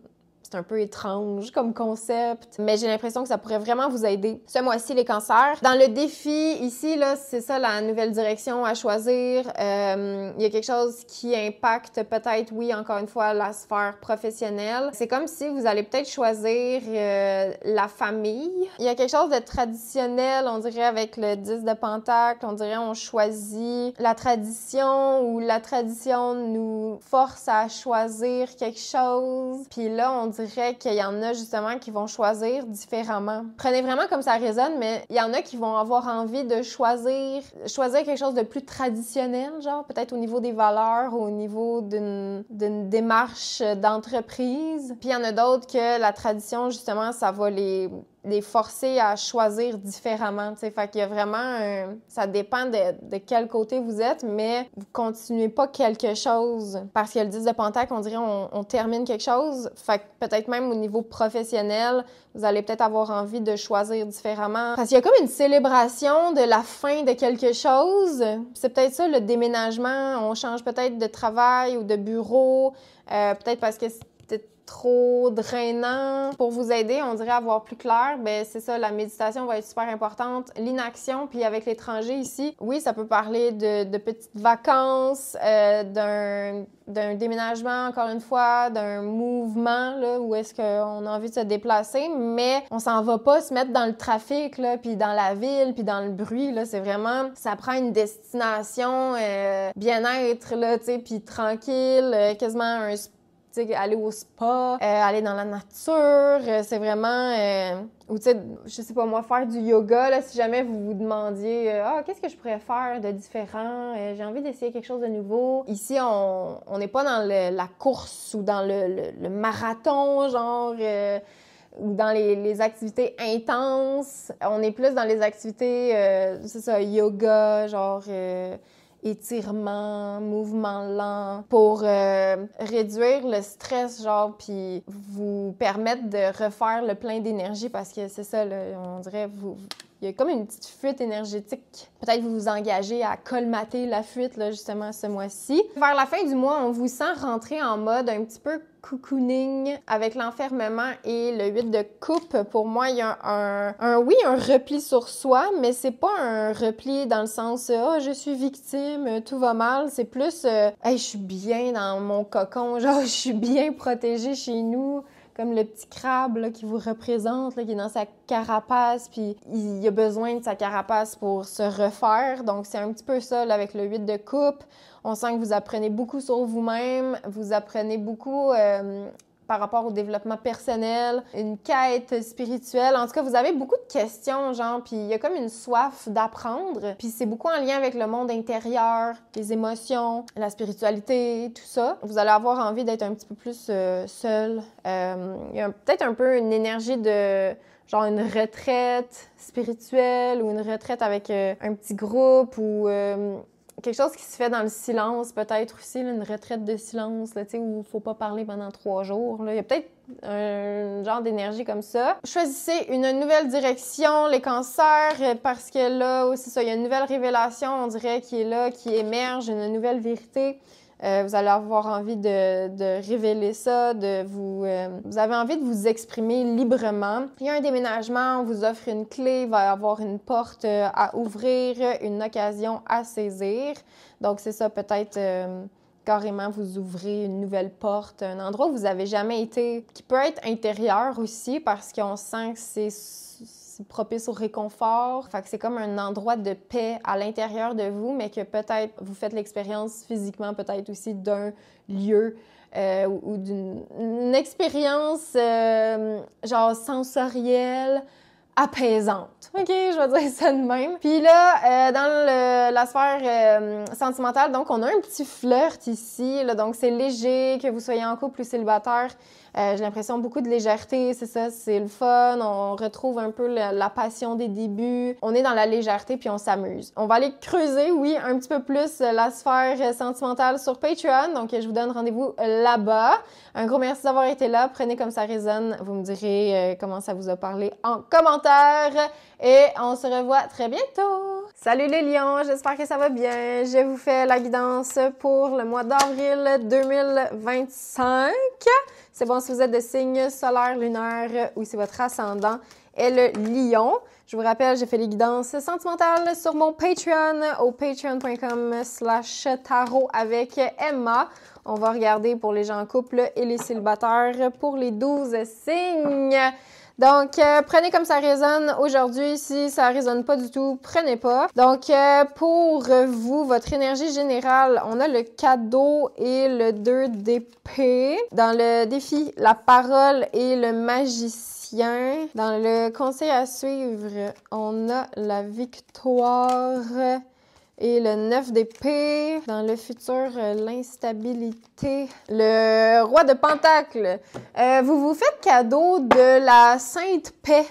C'est un peu étrange comme concept, mais j'ai l'impression que ça pourrait vraiment vous aider ce mois-ci, les cancers. Dans le défi, ici, là, c'est ça la nouvelle direction à choisir. Il y a quelque chose qui impacte peut-être, oui, encore une fois, la sphère professionnelle. C'est comme si vous allez peut-être choisir la famille. Il y a quelque chose de traditionnel, on dirait, avec le 10 de pentacle. On dirait on choisit la tradition ou la tradition nous force à choisir quelque chose. Puis là, on dirait dirait qu'il y en a justement qui vont choisir différemment. Prenez vraiment comme ça résonne, mais il y en a qui vont avoir envie de choisir quelque chose de plus traditionnel, genre peut-être au niveau des valeurs, au niveau d'une démarche d'entreprise. Puis il y en a d'autres que la tradition, justement, ça va les forcer à choisir différemment, tu sais. Fait qu'il y a vraiment ça dépend de quel côté vous êtes, mais vous continuez pas quelque chose parce qu'il y a le 10 de Pentacle, on dirait on termine quelque chose. Fait que peut-être même au niveau professionnel, vous allez peut-être avoir envie de choisir différemment. Parce qu'il y a comme une célébration de la fin de quelque chose. C'est peut-être ça, le déménagement. On change peut-être de travail ou de bureau, peut-être parce que trop drainant. Pour vous aider, on dirait à voir plus clair, ben c'est ça, la méditation va être super importante. L'inaction, puis avec l'étranger ici, oui, ça peut parler de petites vacances, d'un déménagement, encore une fois, d'un mouvement, là, où est-ce qu'on a envie de se déplacer, mais on s'en va pas se mettre dans le trafic, là, puis dans la ville, puis dans le bruit, là, c'est vraiment, ça prend une destination bien-être, là, tu sais, puis tranquille, quasiment un aller au spa, aller dans la nature, c'est vraiment... ou tu sais, je sais pas moi, faire du yoga, là, si jamais vous vous demandiez qu'est-ce que je pourrais faire de différent? J'ai envie d'essayer quelque chose de nouveau. Ici, on n'est pas dans la course ou dans le marathon, genre... ou dans les activités intenses. On est plus dans les activités, c'est ça, yoga, genre... étirement, mouvement lent pour réduire le stress, genre, puis vous permettre de refaire le plein d'énergie parce que c'est ça, là, on dirait, il y a comme une petite fuite énergétique. Peut-être vous vous engagez à colmater la fuite, là, justement, ce mois-ci. Vers la fin du mois, on vous sent rentrer en mode un petit peu cocooning avec l'enfermement et le 8 de coupe. Pour moi, il y a un repli sur soi, mais c'est pas un repli dans le sens je suis victime, tout va mal. C'est plus je suis bien dans mon cocon, genre je suis bien protégée chez nous. Comme le petit crabe là, qui vous représente, là, qui est dans sa carapace, puis il a besoin de sa carapace pour se refaire. Donc, c'est un petit peu ça là, avec le 8 de coupe. On sent que vous apprenez beaucoup sur vous-même, vous apprenez beaucoup par rapport au développement personnel, une quête spirituelle. En tout cas, vous avez beaucoup de questions, genre, puis il y a comme une soif d'apprendre. Puis c'est beaucoup en lien avec le monde intérieur, les émotions, la spiritualité, tout ça. Vous allez avoir envie d'être un petit peu plus seul. Il y a peut-être un peu une énergie de... genre une retraite spirituelle ou une retraite avec un petit groupe ou... quelque chose qui se fait dans le silence, peut-être aussi, là, une retraite de silence, là, où il faut pas parler pendant 3 jours. Là. Il y a peut-être un genre d'énergie comme ça. Choisissez une nouvelle direction, les cancers, parce que là, c'est ça, il y a une nouvelle révélation, on dirait, qui est là, qui émerge, une nouvelle vérité. Vous allez avoir envie de révéler ça, vous avez envie de vous exprimer librement. Il y a un déménagement, on vous offre une clé, il va y avoir une porte à ouvrir, une occasion à saisir. Donc, c'est ça, peut-être carrément vous ouvrez une nouvelle porte, un endroit où vous n'avez jamais été, qui peut être intérieur aussi, parce qu'on sent que c'est propice au réconfort. Fait que c'est comme un endroit de paix à l'intérieur de vous, mais que peut-être vous faites l'expérience physiquement, peut-être aussi d'un lieu ou d'une expérience genre sensorielle, apaisante. OK, je vais dire ça de même. Puis là, dans la sphère sentimentale, donc on a un petit flirt ici, là, donc c'est léger, que vous soyez en couple ou célibataire. J'ai l'impression beaucoup de légèreté, c'est ça, c'est le fun, on retrouve un peu la passion des débuts. On est dans la légèreté puis on s'amuse. On va aller creuser, oui, un petit peu plus la sphère sentimentale sur Patreon, donc je vous donne rendez-vous là-bas. Un gros merci d'avoir été là, prenez comme ça résonne, vous me direz comment ça vous a parlé en commentaire et on se revoit très bientôt! Salut les lions, j'espère que ça va bien. Je vous fais la guidance pour le mois d'avril 2025. C'est bon si vous êtes de signe solaire, lunaire ou si votre ascendant est le lion. Je vous rappelle, j'ai fait les guidances sentimentales sur mon Patreon au patreon.com/tarot avec Emma. On va regarder pour les gens en couple et les célibataires pour les 12 signes Donc, prenez comme ça résonne aujourd'hui. Si ça résonne pas du tout, prenez pas. Donc, pour vous, votre énergie générale, on a le cadeau et le 2 d'épée. Dans le défi, la parole et le magicien. Dans le conseil à suivre, on a la victoire et le 9 d'épée. Dans le futur, l'instabilité. Le roi de Pentacle. Vous vous faites cadeau de la sainte paix.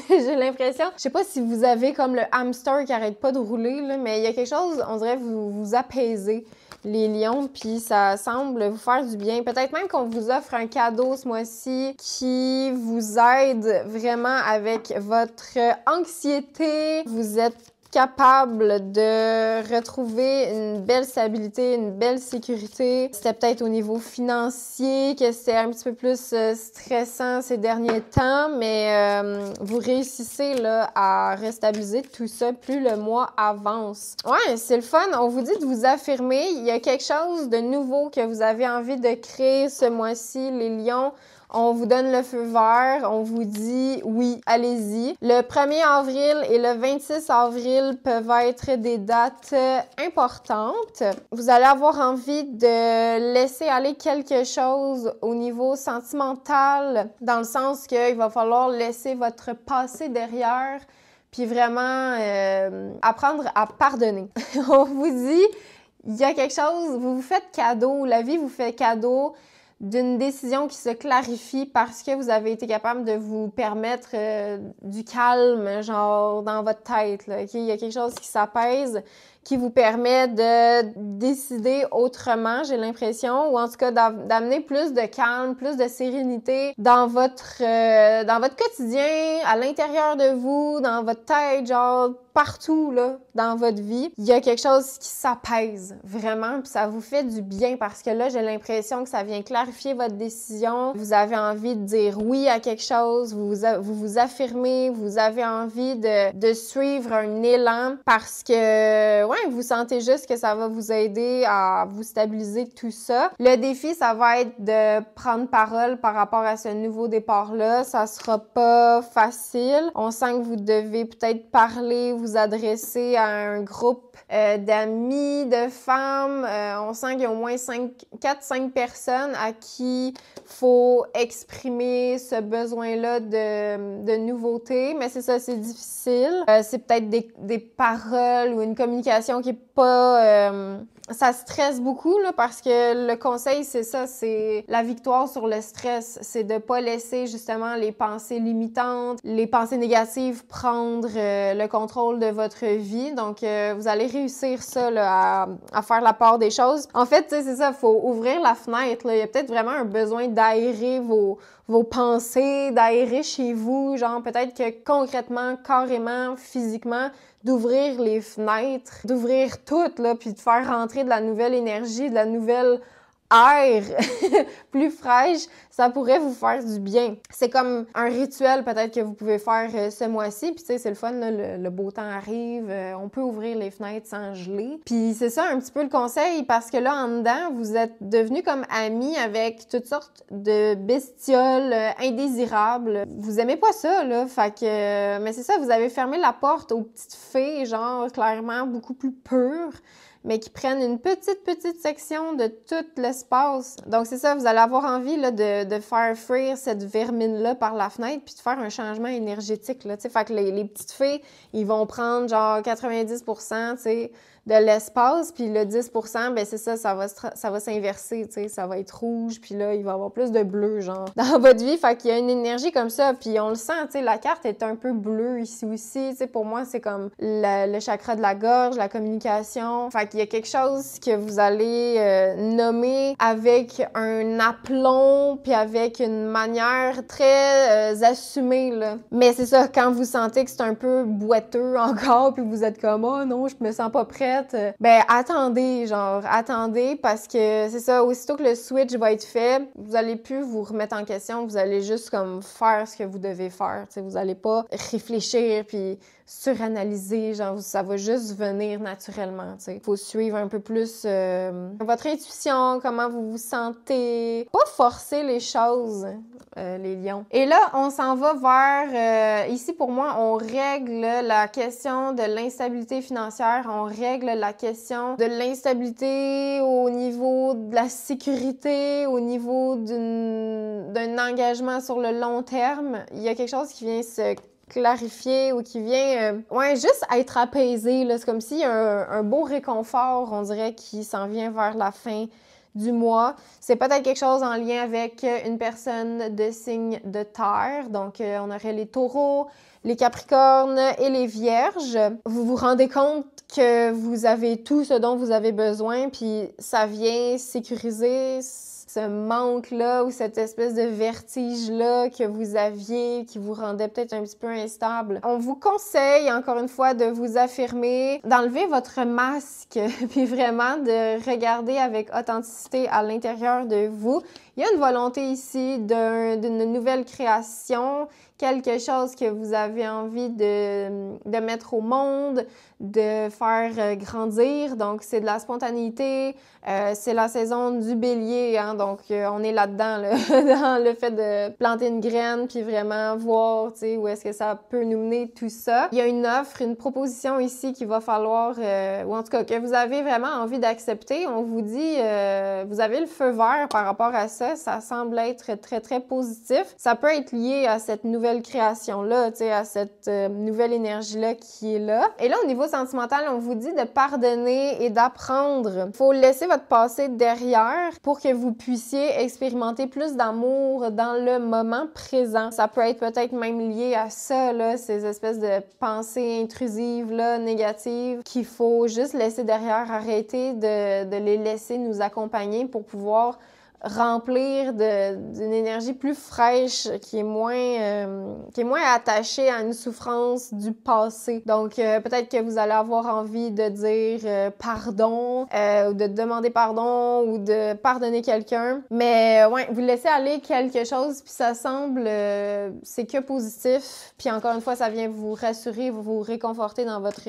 J'ai l'impression. Je sais pas si vous avez comme le hamster qui arrête pas de rouler, là, mais il y a quelque chose, on dirait, vous apaisez les lions, puis ça semble vous faire du bien. Peut-être même qu'on vous offre un cadeau ce mois-ci qui vous aide vraiment avec votre anxiété. Vous êtes capable de retrouver une belle stabilité, une belle sécurité. C'était peut-être au niveau financier que c'était un petit peu plus stressant ces derniers temps, mais vous réussissez là, à restabiliser tout ça plus le mois avance. Ouais, c'est le fun. On vous dit de vous affirmer. Il y a quelque chose de nouveau que vous avez envie de créer ce mois-ci, les lions. On vous donne le feu vert, on vous dit oui, allez-y. Le 1er avril et le 26 avril peuvent être des dates importantes. Vous allez avoir envie de laisser aller quelque chose au niveau sentimental, dans le sens qu'il va falloir laisser votre passé derrière, puis vraiment apprendre à pardonner. On vous dit, il y a quelque chose, vous vous faites cadeau, la vie vous fait cadeau d'une décision qui se clarifie parce que vous avez été capable de vous permettre du calme, genre, dans votre tête, là, okay? Il y a quelque chose qui s'apaise, qui vous permet de décider autrement, j'ai l'impression, ou en tout cas d'amener plus de calme, plus de sérénité dans votre quotidien, à l'intérieur de vous, dans votre tête, genre partout là dans votre vie. Il y a quelque chose qui s'apaise vraiment, puis ça vous fait du bien parce que là, j'ai l'impression que ça vient clarifier votre décision. Vous avez envie de dire oui à quelque chose, vous vous affirmez, vous avez envie de suivre un élan parce que ouais, vous sentez juste que ça va vous aider à vous stabiliser tout ça. Le défi, ça va être de prendre parole par rapport à ce nouveau départ-là. Ça sera pas facile. On sent que vous devez peut-être parler, vous adresser à un groupe d'amis, de femmes. On sent qu'il y a au moins 4-5 personnes à qui faut exprimer ce besoin-là de nouveauté. Mais c'est ça, c'est difficile. C'est peut-être des paroles ou une communication qui est pas... ça stresse beaucoup là, parce que le conseil, c'est ça, c'est la victoire sur le stress. C'est de pas laisser justement les pensées limitantes, les pensées négatives prendre le contrôle de votre vie. Donc, vous allez réussir ça là, à faire la part des choses. En fait, c'est ça, il faut ouvrir la fenêtre. Là. Il y a peut-être vraiment un besoin d'aérer vos pensées, d'aérer chez vous. Genre, peut-être que concrètement, carrément, physiquement, d'ouvrir les fenêtres, d'ouvrir toutes, là, puis de faire rentrer de la nouvelle énergie, de la nouvelle air plus fraîche, ça pourrait vous faire du bien. C'est comme un rituel peut-être que vous pouvez faire ce mois-ci, puis tu sais, c'est le fun, là, le beau temps arrive, on peut ouvrir les fenêtres sans geler. Puis c'est ça un petit peu le conseil, parce que là, en dedans, vous êtes devenus comme amis avec toutes sortes de bestioles indésirables. Vous aimez pas ça, là, fait que... mais c'est ça, vous avez fermé la porte aux petites fées, genre, clairement, beaucoup plus pures, mais qui prennent une petite section de tout l'espace. Donc, c'est ça, vous allez avoir envie là, de faire fuir cette vermine-là par la fenêtre puis de faire un changement énergétique, là, tu sais. Fait que les petites fées, ils vont prendre genre 90%, tu sais, de l'espace, puis le 10%, ben c'est ça, ça va s'inverser, tu sais, ça va être rouge, puis là, il va y avoir plus de bleu, genre, dans votre vie. Fait qu'il y a une énergie comme ça, puis on le sent, tu sais, la carte est un peu bleue ici aussi, tu sais, pour moi, c'est comme le chakra de la gorge, la communication. Fait qu'il y a quelque chose que vous allez nommer avec un aplomb, puis avec une manière très assumée, là. Mais c'est ça, quand vous sentez que c'est un peu boiteux encore, puis vous êtes comme « Oh non, je me sens pas prête », fait, ben attendez, genre, attendez, parce que c'est ça, aussitôt que le switch va être fait, vous allez plus vous remettre en question, vous allez juste comme faire ce que vous devez faire, tu sais, vous allez pas réfléchir puis suranalyser, genre, ça va juste venir naturellement, tu sais. Faut suivre un peu plus votre intuition, comment vous vous sentez, pas forcer les choses, les lions. Et là, on s'en va vers, ici pour moi, on règle la question de l'instabilité financière, on règle la question de l'instabilité au niveau de la sécurité, au niveau d'un engagement sur le long terme. Il y a quelque chose qui vient se clarifier ou qui vient juste être apaisé, là. C'est comme s'il y a un beau réconfort, on dirait, qui s'en vient vers la fin du mois. C'est peut-être quelque chose en lien avec une personne de signe de terre. Donc, on aurait les taureaux, les capricornes et les vierges. Vous vous rendez compte que vous avez tout ce dont vous avez besoin, puis ça vient sécuriser ce manque-là ou cette espèce de vertige-là que vous aviez, qui vous rendait peut-être un petit peu instable. On vous conseille, encore une fois, de vous affirmer, d'enlever votre masque, puis vraiment de regarder avec authenticité à l'intérieur de vous. Il y a une volonté ici d'une nouvelle création, quelque chose que vous avez envie de mettre au monde, de faire grandir. Donc, c'est de la spontanéité, c'est la saison du bélier, hein, donc on est là-dedans, là, dans le fait de planter une graine, puis vraiment voir, tu sais, où est-ce que ça peut nous mener, tout ça. Il y a une offre, une proposition ici qu'il va falloir, ou en tout cas, que vous avez vraiment envie d'accepter. On vous dit, vous avez le feu vert par rapport à ça. Ça semble être très, très positif. Ça peut être lié à cette nouvelle création-là, tu sais, à cette nouvelle énergie-là qui est là. Et là, au niveau sentimental, on vous dit de pardonner et d'apprendre. Faut laisser votre passé derrière pour que vous puissiez expérimenter plus d'amour dans le moment présent. Ça peut être peut-être même lié à ça, là, ces espèces de pensées intrusives, là, négatives, qu'il faut juste laisser derrière, arrêter de les laisser nous accompagner pour pouvoir remplir d'une énergie plus fraîche qui est moins attachée à une souffrance du passé. Donc peut-être que vous allez avoir envie de dire pardon ou de demander pardon ou de pardonner quelqu'un, mais ouais, vous laissez aller quelque chose puis ça semble c'est que positif, puis encore une fois ça vient vous rassurer, vous réconforter dans votre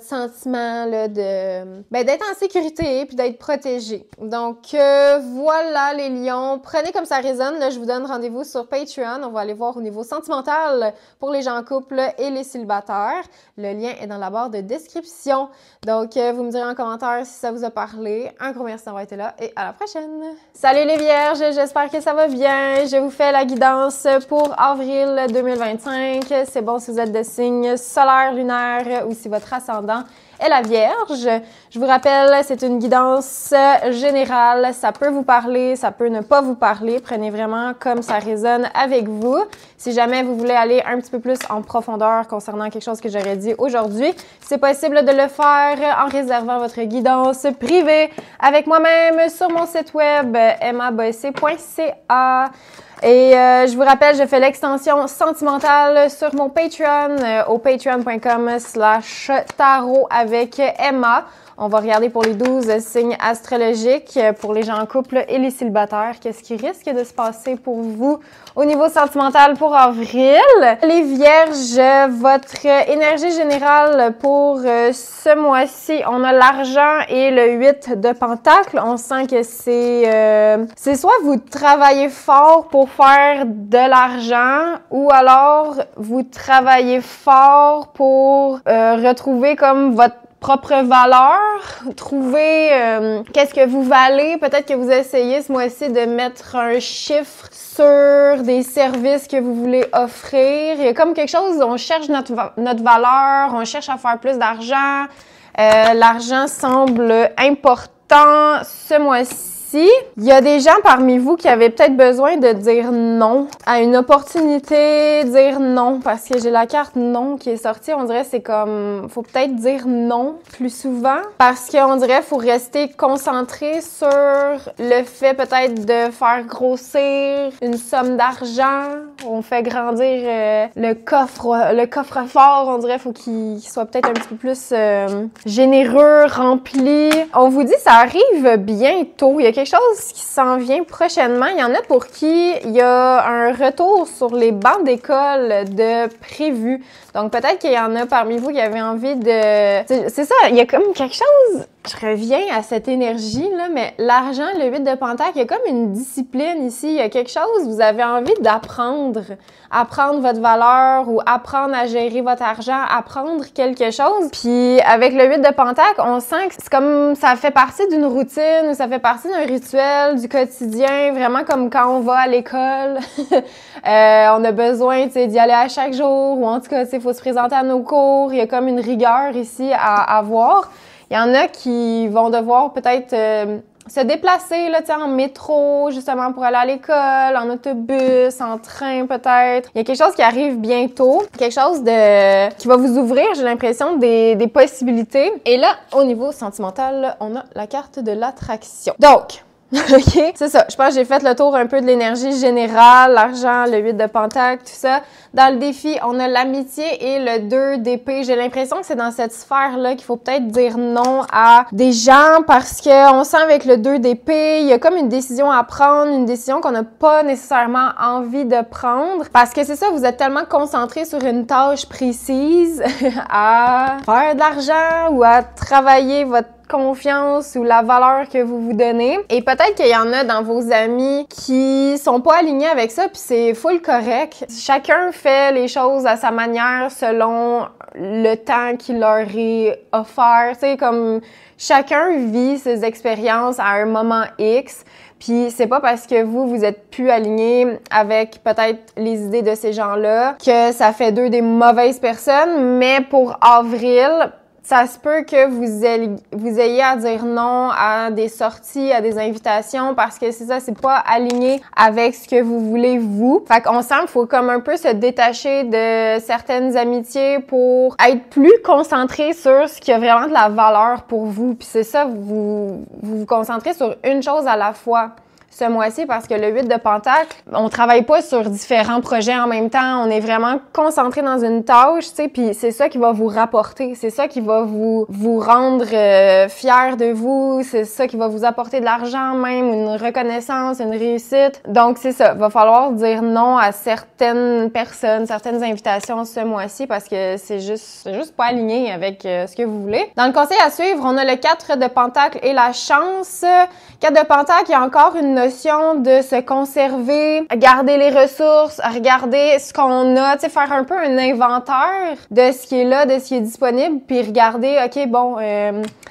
sentiment là d'être en sécurité puis d'être protégé. Donc voilà les lions, prenez comme ça résonne. Là, je vous donne rendez-vous sur Patreon. On va aller voir au niveau sentimental pour les gens en couple et les célibataires. Le lien est dans la barre de description. Donc, vous me direz en commentaire si ça vous a parlé. Un gros merci d'avoir été là et à la prochaine! Salut les vierges, j'espère que ça va bien. Je vous fais la guidance pour avril 2025. C'est bon si vous êtes de signe solaire, lunaire ou si votre ascendant est la Vierge. Je vous rappelle, c'est une guidance générale. Ça peut vous parler, ça peut ne pas vous parler. Prenez vraiment comme ça résonne avec vous. Si jamais vous voulez aller un petit peu plus en profondeur concernant quelque chose que j'aurais dit aujourd'hui, c'est possible de le faire en réservant votre guidance privée avec moi-même sur mon site web emmabossé.ca. Et je vous rappelle, je fais l'extension sentimentale sur mon Patreon au patreon.com/tarot avec Emma. On va regarder pour les 12 signes astrologiques, pour les gens en couple et les célibataires. Qu'est-ce qui risque de se passer pour vous au niveau sentimental pour avril? Les vierges, votre énergie générale pour ce mois-ci, on a l'argent et le 8 de pentacles. On sent que c'est soit vous travaillez fort pour faire de l'argent ou alors vous travaillez fort pour retrouver comme votre propre valeur, trouver qu'est-ce que vous valez. Peut-être que vous essayez ce mois-ci de mettre un chiffre sur des services que vous voulez offrir. Il y a comme quelque chose, on cherche notre valeur, on cherche à faire plus d'argent. L'argent semble important ce mois-ci. ici, il y a des gens parmi vous qui avaient peut-être besoin de dire non à une opportunité, dire non, parce que j'ai la carte non qui est sortie. On dirait c'est comme, faut peut-être dire non plus souvent, parce qu'on dirait faut rester concentré sur le fait peut-être de faire grossir une somme d'argent. On fait grandir le coffre-fort, on dirait faut qu'il soit peut-être un petit peu plus généreux, rempli. On vous dit ça arrive bientôt. Il y a quelque chose qui s'en vient prochainement. Il y en a pour qui il y a un retour sur les bancs d'école de prévu. Donc peut-être qu'il y en a parmi vous qui avaient envie de... C'est ça, il y a comme quelque chose... Je reviens à cette énergie-là, mais l'argent, le 8 de Pentacle, il y a comme une discipline ici. Il y a quelque chose, vous avez envie d'apprendre. Apprendre votre valeur ou apprendre à gérer votre argent, apprendre quelque chose. Puis avec le 8 de Pentacle, on sent que c'est comme ça fait partie d'une routine, ça fait partie d'un rituel du quotidien, vraiment comme quand on va à l'école. On a besoin d'y aller à chaque jour, ou en tout cas, il faut se présenter à nos cours. Il y a comme une rigueur ici à avoir. Il y en a qui vont devoir peut-être se déplacer là, en métro, justement, pour aller à l'école, en autobus, en train peut-être. Il y a quelque chose qui arrive bientôt, quelque chose qui va vous ouvrir, j'ai l'impression, des possibilités. Et là, au niveau sentimental, là, on a la carte de l'attraction. Donc, OK? C'est ça. Je pense que j'ai fait le tour un peu de l'énergie générale, l'argent, le 8 de Pentacle, tout ça. Dans le défi, on a l'amitié et le 2 d'épée. J'ai l'impression que c'est dans cette sphère-là qu'il faut peut-être dire non à des gens parce que on sent avec le 2 d'épée, il y a comme une décision à prendre, une décision qu'on n'a pas nécessairement envie de prendre. Parce que c'est ça, vous êtes tellement concentré sur une tâche précise à faire de l'argent ou à travailler votre confiance ou la valeur que vous vous donnez. Et peut-être qu'il y en a dans vos amis qui sont pas alignés avec ça, puis c'est full correct. Chacun fait les choses à sa manière selon le temps qui leur est offert. Tu sais, comme chacun vit ses expériences à un moment X. Puis c'est pas parce que vous êtes plus aligné avec peut-être les idées de ces gens-là que ça fait d'eux des mauvaises personnes. Mais pour avril, ça se peut que vous ayez à dire non à des sorties, à des invitations, parce que c'est ça, c'est pas aligné avec ce que vous voulez vous. Fait qu'on sent qu'il faut comme un peu se détacher de certaines amitiés pour être plus concentré sur ce qui a vraiment de la valeur pour vous. Puis c'est ça, vous vous concentrez sur une chose à la fois ce mois-ci, parce que le 8 de Pentacle, on travaille pas sur différents projets en même temps, on est vraiment concentré dans une tâche, tu sais, puis c'est ça qui va vous rapporter, c'est ça qui va vous rendre fier de vous, c'est ça qui va vous apporter de l'argent même, une reconnaissance, une réussite. Donc c'est ça, va falloir dire non à certaines personnes, certaines invitations ce mois-ci parce que c'est juste pas aligné avec ce que vous voulez. Dans le conseil à suivre, on a le 4 de Pentacle et la chance. 4 de Pentacle, il y a encore une notion de se conserver, garder les ressources, regarder ce qu'on a, tu sais, faire un peu un inventaire de ce qui est là, de ce qui est disponible, puis regarder, OK, bon, tu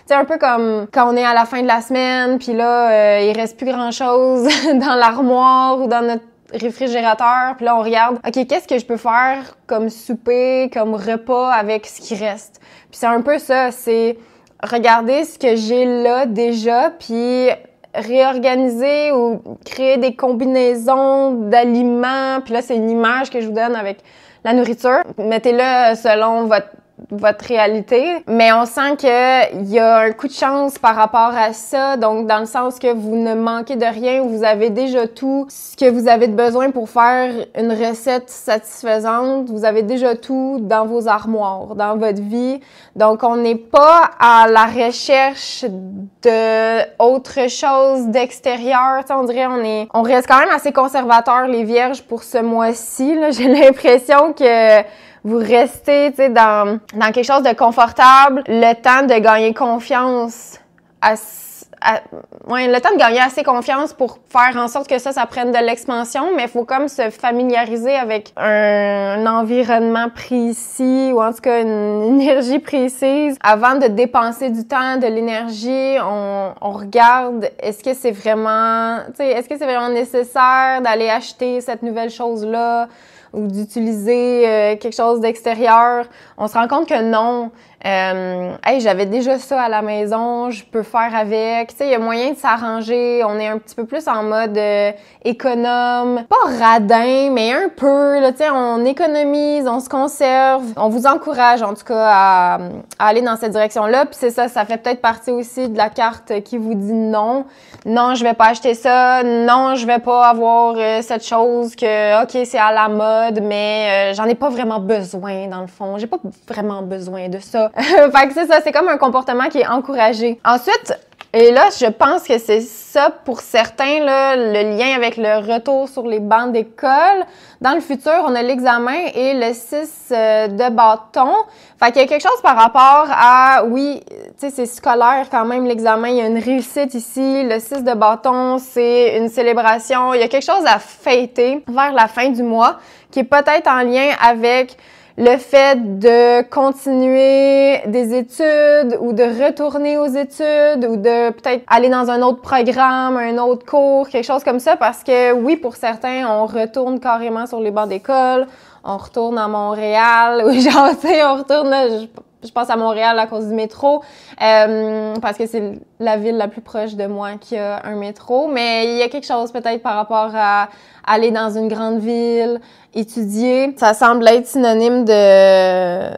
sais, un peu comme quand on est à la fin de la semaine, puis là, il reste plus grand-chose dans l'armoire ou dans notre réfrigérateur, puis là, on regarde, OK, qu'est-ce que je peux faire comme souper, comme repas avec ce qui reste? Puis c'est un peu ça, c'est regarder ce que j'ai là déjà, puis réorganiser ou créer des combinaisons d'aliments. Puis là, c'est une image que je vous donne avec la nourriture. Mettez-le selon votre réalité. Mais on sent qu'il y a un coup de chance par rapport à ça. Donc, dans le sens que vous ne manquez de rien, vous avez déjà tout ce que vous avez de besoin pour faire une recette satisfaisante. Vous avez déjà tout dans vos armoires, dans votre vie. Donc, on n'est pas à la recherche de autre chose d'extérieur. Tu sais, on dirait on reste quand même assez conservateurs, les vierges, pour ce mois-ci. Là, j'ai l'impression que vous restez, tu sais, dans quelque chose de confortable, le temps de gagner confiance, le temps de gagner assez confiance pour faire en sorte que ça prenne de l'expansion, mais il faut comme se familiariser avec un environnement précis ou en tout cas une énergie précise avant de dépenser du temps, de l'énergie. On regarde, est-ce que c'est vraiment nécessaire d'aller acheter cette nouvelle chose-là? ou d'utiliser quelque chose d'extérieur. On se rend compte que non. Hey, j'avais déjà ça à la maison, je peux faire avec. Tu sais, il y a moyen de s'arranger. On est un petit peu plus en mode économe, pas radin, mais un peu. Là, tu sais, on économise, on se conserve. On vous encourage, en tout cas, à aller dans cette direction-là. Puis c'est ça, ça fait peut-être partie aussi de la carte qui vous dit non. Non, je vais pas acheter ça. Non, je vais pas avoir cette chose que, OK, c'est à la mode, mais j'en ai pas vraiment besoin, dans le fond. J'ai pas vraiment besoin de ça. Fait que c'est ça, c'est comme un comportement qui est encouragé. Ensuite, et là, je pense que c'est ça pour certains, là, le lien avec le retour sur les bancs d'école. Dans le futur, on a l'examen et le 6 de bâton. Fait qu'il y a quelque chose par rapport à, oui, tu sais, c'est scolaire quand même l'examen, il y a une réussite ici. Le 6 de bâton, c'est une célébration. Il y a quelque chose à fêter vers la fin du mois qui est peut-être en lien avec le fait de continuer des études ou de retourner aux études ou de peut-être aller dans un autre programme, un autre cours, quelque chose comme ça, parce que oui, pour certains, on retourne carrément sur les bancs d'école, on retourne à Montréal, ou genre, tu sais, on retourne là, je pense à Montréal à cause du métro, parce que c'est la ville la plus proche de moi qui a un métro, mais il y a quelque chose peut-être par rapport à aller dans une grande ville, étudier. Ça semble être synonyme de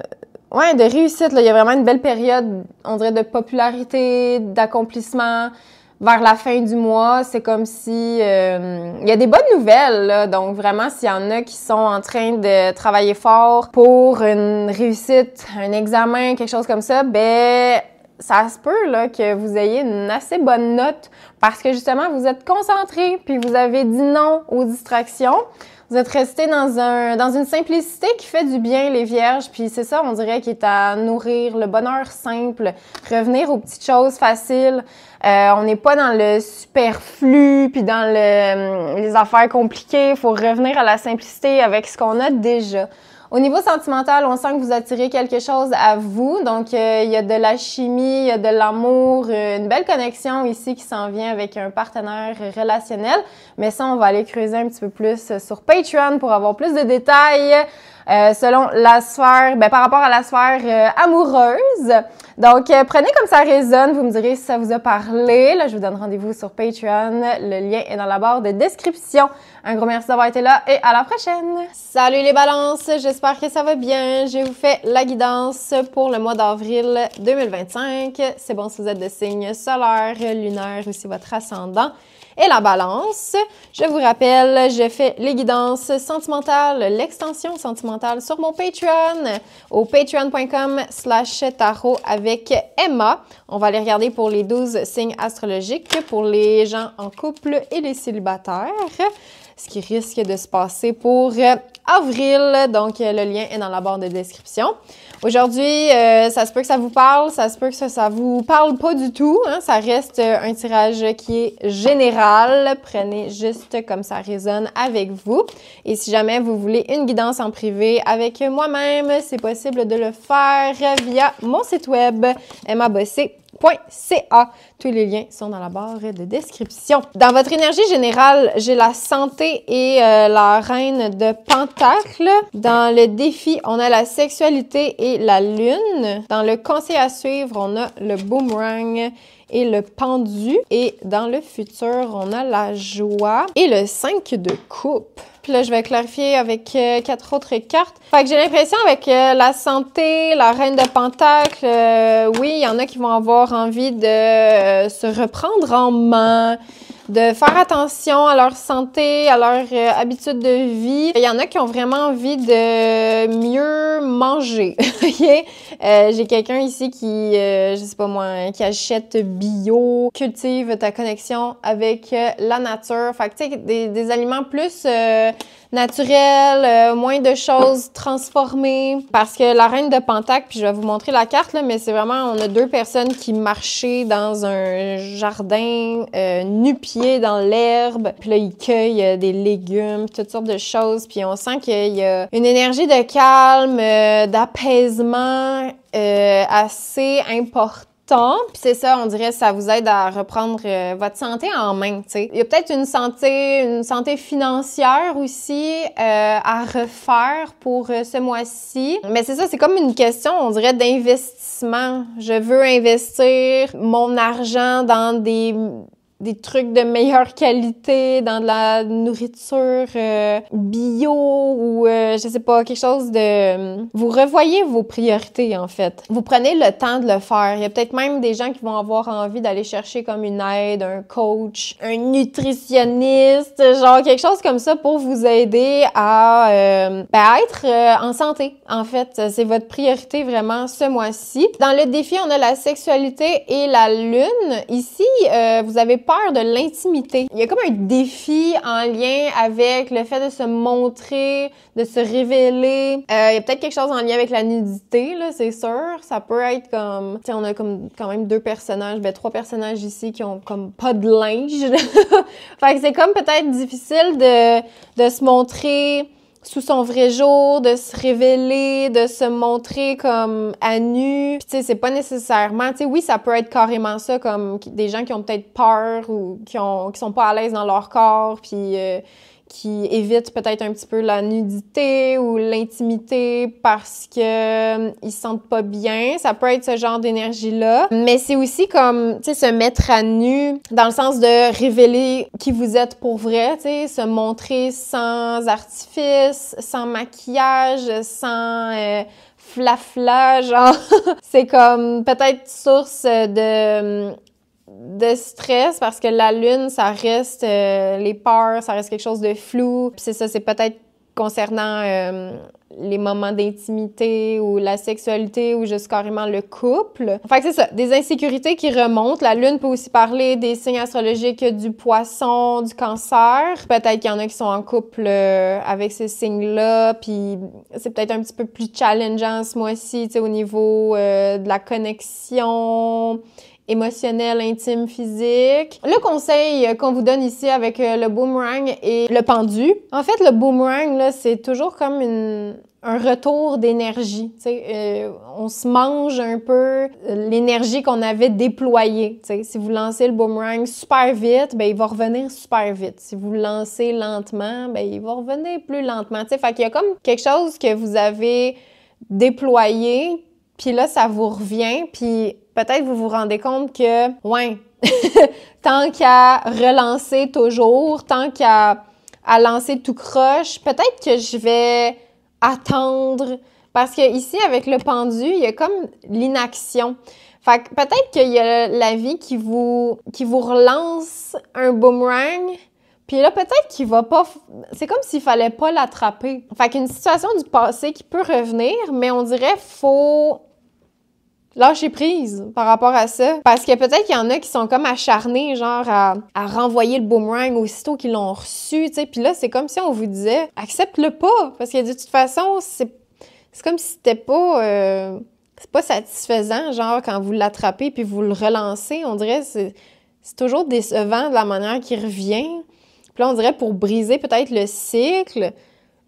réussite, là. Il y a vraiment une belle période, on dirait, de popularité, d'accomplissement. Vers la fin du mois, c'est comme si il y a des bonnes nouvelles, là. Donc vraiment, s'il y en a qui sont en train de travailler fort pour une réussite, un examen, quelque chose comme ça, ben ça se peut là que vous ayez une assez bonne note parce que justement vous êtes concentré puis vous avez dit non aux distractions. Vous êtes resté dans une simplicité qui fait du bien, les vierges, puis c'est ça, on dirait, qui est à nourrir le bonheur simple, revenir aux petites choses faciles. On n'est pas dans le superflu, puis dans les affaires compliquées. Il faut revenir à la simplicité avec ce qu'on a déjà. Au niveau sentimental, on sent que vous attirez quelque chose à vous. Donc, il y a de la chimie, il y a de l'amour, une belle connexion ici qui s'en vient avec un partenaire relationnel. Mais ça, on va aller creuser un petit peu plus sur Patreon pour avoir plus de détails selon la sphère, par rapport à la sphère amoureuse. Donc, prenez comme ça résonne. Vous me direz si ça vous a parlé. Là, je vous donne rendez-vous sur Patreon. Le lien est dans la barre de description. Un gros merci d'avoir été là et à la prochaine! Salut les balances! J'espère que ça va bien. Je vous fais la guidance pour le mois d'avril 2025. C'est bon si vous êtes de signe solaire, lunaire, aussi votre ascendant. Et la balance, je vous rappelle, je fais les guidances sentimentales, l'extension sentimentale sur mon Patreon, au patreon.com/tarot avec Emma. On va aller regarder pour les 12 signes astrologiques, pour les gens en couple et les célibataires, ce qui risque de se passer pour avril. Donc, le lien est dans la barre de description. Aujourd'hui, ça se peut que ça vous parle, ça se peut que ça vous parle pas du tout. Hein? Ça reste un tirage qui est général. Prenez juste comme ça résonne avec vous. Et si jamais vous voulez une guidance en privé avec moi-même, c'est possible de le faire via mon site web emmabossé.ca. Tous les liens sont dans la barre de description. Dans votre énergie générale, j'ai la santé et la reine de Pentacles. Dans le défi, on a la sexualité et la lune. Dans le conseil à suivre, on a le boomerang et le pendu. Et dans le futur, on a la joie et le 5 de coupe. Puis là, je vais clarifier avec 4 autres cartes. Fait que j'ai l'impression avec la santé, la reine de Pentacle, oui, il y en a qui vont avoir envie de se reprendre en main, de faire attention à leur santé, à leur habitude de vie. Il y en a qui ont vraiment envie de mieux manger. J'ai quelqu'un ici qui, je sais pas moi, qui achète bio, cultive ta connexion avec la nature. Fait que tu sais, des aliments plus naturels, moins de choses transformées. Parce que la reine de Pentacle, puis je vais vous montrer la carte, là, mais c'est vraiment, on a deux personnes qui marchaient dans un jardin nu-pieds dans l'herbe. Puis là, ils cueillent des légumes, toutes sortes de choses. Puis on sent qu'il y a une énergie de calme, d'apaisement assez importante temps. Puis c'est ça, on dirait, ça vous aide à reprendre votre santé en main, tu sais. Il y a peut-être une santé financière aussi à refaire pour ce mois-ci. Mais c'est ça, c'est comme une question, on dirait, d'investissement. Je veux investir mon argent dans des trucs de meilleure qualité, dans de la nourriture bio ou je sais pas, quelque chose de... Vous revoyez vos priorités, en fait. Vous prenez le temps de le faire. Il y a peut-être même des gens qui vont avoir envie d'aller chercher comme une aide, un coach, un nutritionniste, genre quelque chose comme ça pour vous aider à être en santé, en fait. C'est votre priorité vraiment ce mois-ci. Dans le défi, on a la sexualité et la lune. Ici, vous avez peur de l'intimité. Il y a comme un défi en lien avec le fait de se montrer, de se révéler. Il y a peut-être quelque chose en lien avec la nudité, là, c'est sûr. Ça peut être comme... Tu sais, on a comme quand même 3 personnages ici qui ont comme pas de linge. Fait que c'est comme peut-être difficile de se montrer sous son vrai jour, de se révéler, de se montrer comme à nu. Puis tu sais, c'est pas nécessairement... Tu sais, oui, ça peut être carrément ça, comme des gens qui ont peut-être peur ou qui sont pas à l'aise dans leur corps, puis qui évitent peut-être un petit peu la nudité ou l'intimité parce que ils se sentent pas bien. Ça peut être ce genre d'énergie-là. Mais c'est aussi comme, tu sais, se mettre à nu dans le sens de révéler qui vous êtes pour vrai, tu sais, se montrer sans artifice, sans maquillage, sans flafla, genre. C'est comme peut-être source de stress parce que la lune, ça reste les peurs, ça reste quelque chose de flou. Puis c'est ça, c'est peut-être concernant les moments d'intimité ou la sexualité ou juste carrément le couple. Fait que c'est ça, des insécurités qui remontent. La lune peut aussi parler des signes astrologiques du poisson, du cancer. Peut-être qu'il y en a qui sont en couple avec ces signes-là, puis c'est peut-être un petit peu plus challengeant ce mois-ci, tu sais, au niveau de la connexion émotionnel, intime, physique. Le conseil qu'on vous donne ici avec le boomerang et le pendu, en fait, le boomerang, là, c'est toujours comme un retour d'énergie. On se mange un peu l'énergie qu'on avait déployée. T'sais. Si vous lancez le boomerang super vite, ben il va revenir super vite. Si vous le lancez lentement, ben il va revenir plus lentement. T'sais. Fait qu'il y a comme quelque chose que vous avez déployé, puis là, ça vous revient, puis peut-être vous vous rendez compte que, ouais, tant qu'à relancer toujours, tant qu'à lancer tout croche, peut-être que je vais attendre. Parce que ici, avec le pendu, il y a comme l'inaction. Fait que peut-être qu'il y a la vie qui vous relance un boomerang, puis là, peut-être qu'il va pas... C'est comme s'il fallait pas l'attraper. Fait qu'une situation du passé qui peut revenir, mais on dirait faut lâcher prise par rapport à ça. Parce que peut-être qu'il y en a qui sont comme acharnés, genre à renvoyer le boomerang aussitôt qu'ils l'ont reçu, tu sais. Puis là, c'est comme si on vous disait, accepte-le pas. Parce que de toute façon, c'est comme si c'était pas... c'est pas satisfaisant, genre, quand vous l'attrapez puis vous le relancez. On dirait que c'est toujours décevant de la manière qu'il revient. Puis là, on dirait pour briser peut-être le cycle,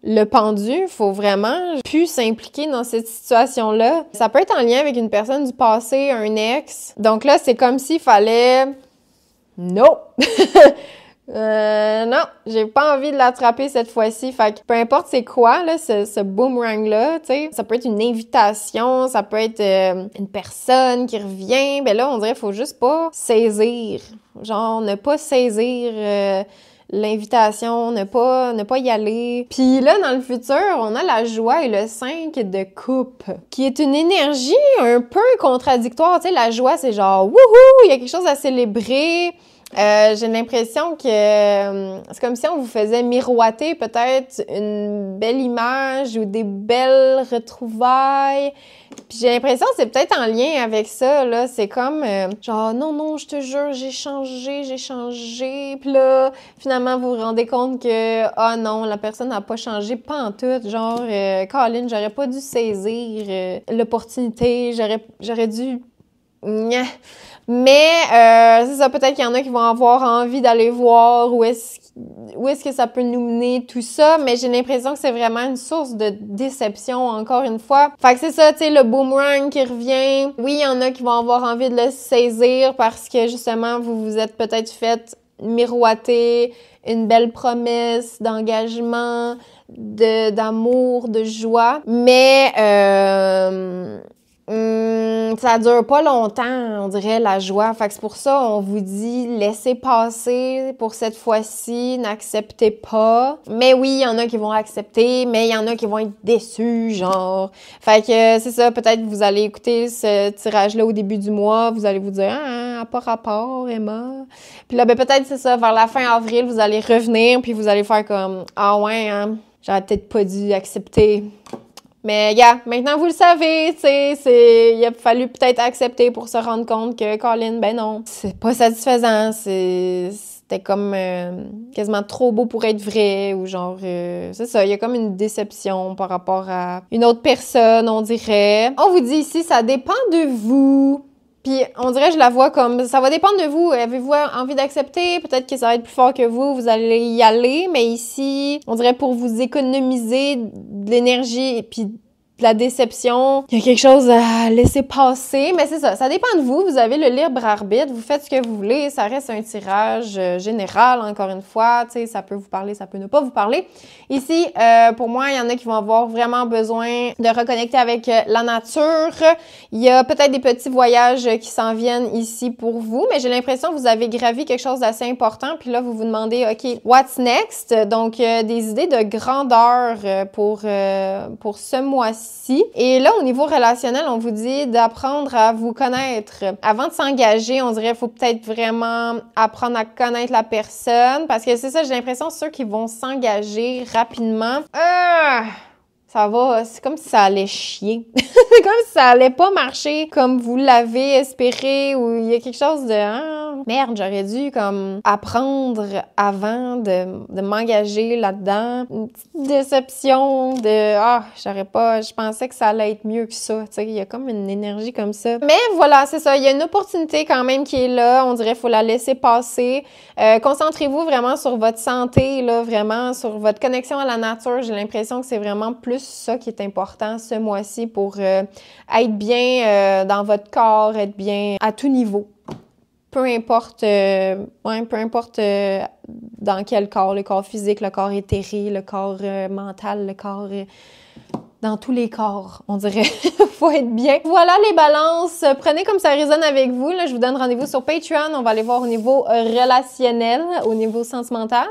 le pendu, faut vraiment plus s'impliquer dans cette situation-là. Ça peut être en lien avec une personne du passé, un ex. Donc là, c'est comme s'il fallait... Non! Non, j'ai pas envie de l'attraper cette fois-ci. Fait que peu importe c'est quoi, là, ce boomerang-là, tu sais, ça peut être une invitation, ça peut être une personne qui revient. Ben là, on dirait qu'il faut juste pas saisir. Genre, ne pas saisir... l'invitation, ne pas y aller. Puis là, dans le futur, on a la joie et le 5 de coupe, qui est une énergie un peu contradictoire. Tu sais, la joie, c'est genre, wouhou, il y a quelque chose à célébrer. J'ai l'impression que c'est comme si on vous faisait miroiter peut-être une belle image ou des belles retrouvailles. Puis j'ai l'impression que c'est peut-être en lien avec ça, là. C'est comme, genre, non, je te jure, j'ai changé. Puis là, finalement, vous vous rendez compte que, ah non, la personne n'a pas changé, pas en tout. Genre, Colin, j'aurais pas dû saisir l'opportunité. J'aurais dû Nya. Mais c'est ça, peut-être qu'il y en a qui vont avoir envie d'aller voir où est-ce que ça peut nous mener, tout ça, mais j'ai l'impression que c'est vraiment une source de déception, encore une fois. Fait que c'est ça, tu sais, le boomerang qui revient. Oui, il y en a qui vont avoir envie de le saisir parce que, justement, vous vous êtes peut-être fait miroiter une belle promesse d'engagement, d'amour, de joie, mais ça dure pas longtemps, on dirait, la joie. Fait que c'est pour ça, on vous dit, laissez passer pour cette fois-ci, n'acceptez pas. Mais oui, il y en a qui vont accepter, mais il y en a qui vont être déçus, genre. Fait que c'est ça, peut-être vous allez écouter ce tirage-là au début du mois, vous allez vous dire, ah, pas rapport, Emma. Puis là, ben peut-être c'est ça, vers la fin avril, vous allez revenir, puis vous allez faire comme, ah ouais, hein, j'aurais peut-être pas dû accepter. Mais maintenant vous le savez, tu sais, il a fallu peut-être accepter pour se rendre compte que Colin, ben non, c'est pas satisfaisant, c'était comme quasiment trop beau pour être vrai, ou genre, c'est ça, il y a comme une déception par rapport à une autre personne, on dirait. On vous dit ici, ça dépend de vous. Puis on dirait, je la vois comme, ça va dépendre de vous. Avez-vous envie d'accepter? Peut-être que ça va être plus fort que vous allez y aller. Mais ici, on dirait pour vous économiser de l'énergie et puis de la déception, il y a quelque chose à laisser passer. Mais c'est ça dépend de vous. Vous avez le libre arbitre. Vous faites ce que vous voulez. Ça reste un tirage général, encore une fois. Tu sais, ça peut vous parler, ça peut ne pas vous parler. Ici, pour moi, il y en a qui vont avoir vraiment besoin de reconnecter avec la nature. Il y a peut-être des petits voyages qui s'en viennent ici pour vous, mais j'ai l'impression que vous avez gravi quelque chose d'assez important. Puis là, vous vous demandez, OK, what's next? Donc, des idées de grandeur pour ce mois-ci. Et là, au niveau relationnel, on vous dit d'apprendre à vous connaître. Avant de s'engager, on dirait qu'il faut peut-être vraiment apprendre à connaître la personne, parce que c'est ça, j'ai l'impression, ceux qui vont s'engager rapidement, ça va, c'est comme si ça allait chier. C'est comme si ça allait pas marcher comme vous l'avez espéré, ou il y a quelque chose de merde, j'aurais dû comme apprendre avant de m'engager là-dedans. Une petite déception de je pensais que ça allait être mieux que ça. Tu sais, il y a comme une énergie comme ça. Mais voilà, c'est ça, il y a une opportunité quand même qui est là. On dirait qu'il faut la laisser passer. Concentrez-vous vraiment sur votre santé, là, vraiment sur votre connexion à la nature. J'ai l'impression que c'est vraiment plus ça qui est important ce mois-ci pour être bien dans votre corps, être bien à tout niveau. Peu importe dans quel corps, le corps physique, le corps éthéré, le corps mental, le corps... dans tous les corps, on dirait. Faut être bien. Voilà les balances. Prenez comme ça résonne avec vous. Là, je vous donne rendez-vous sur Patreon. On va aller voir au niveau relationnel, au niveau sentimental.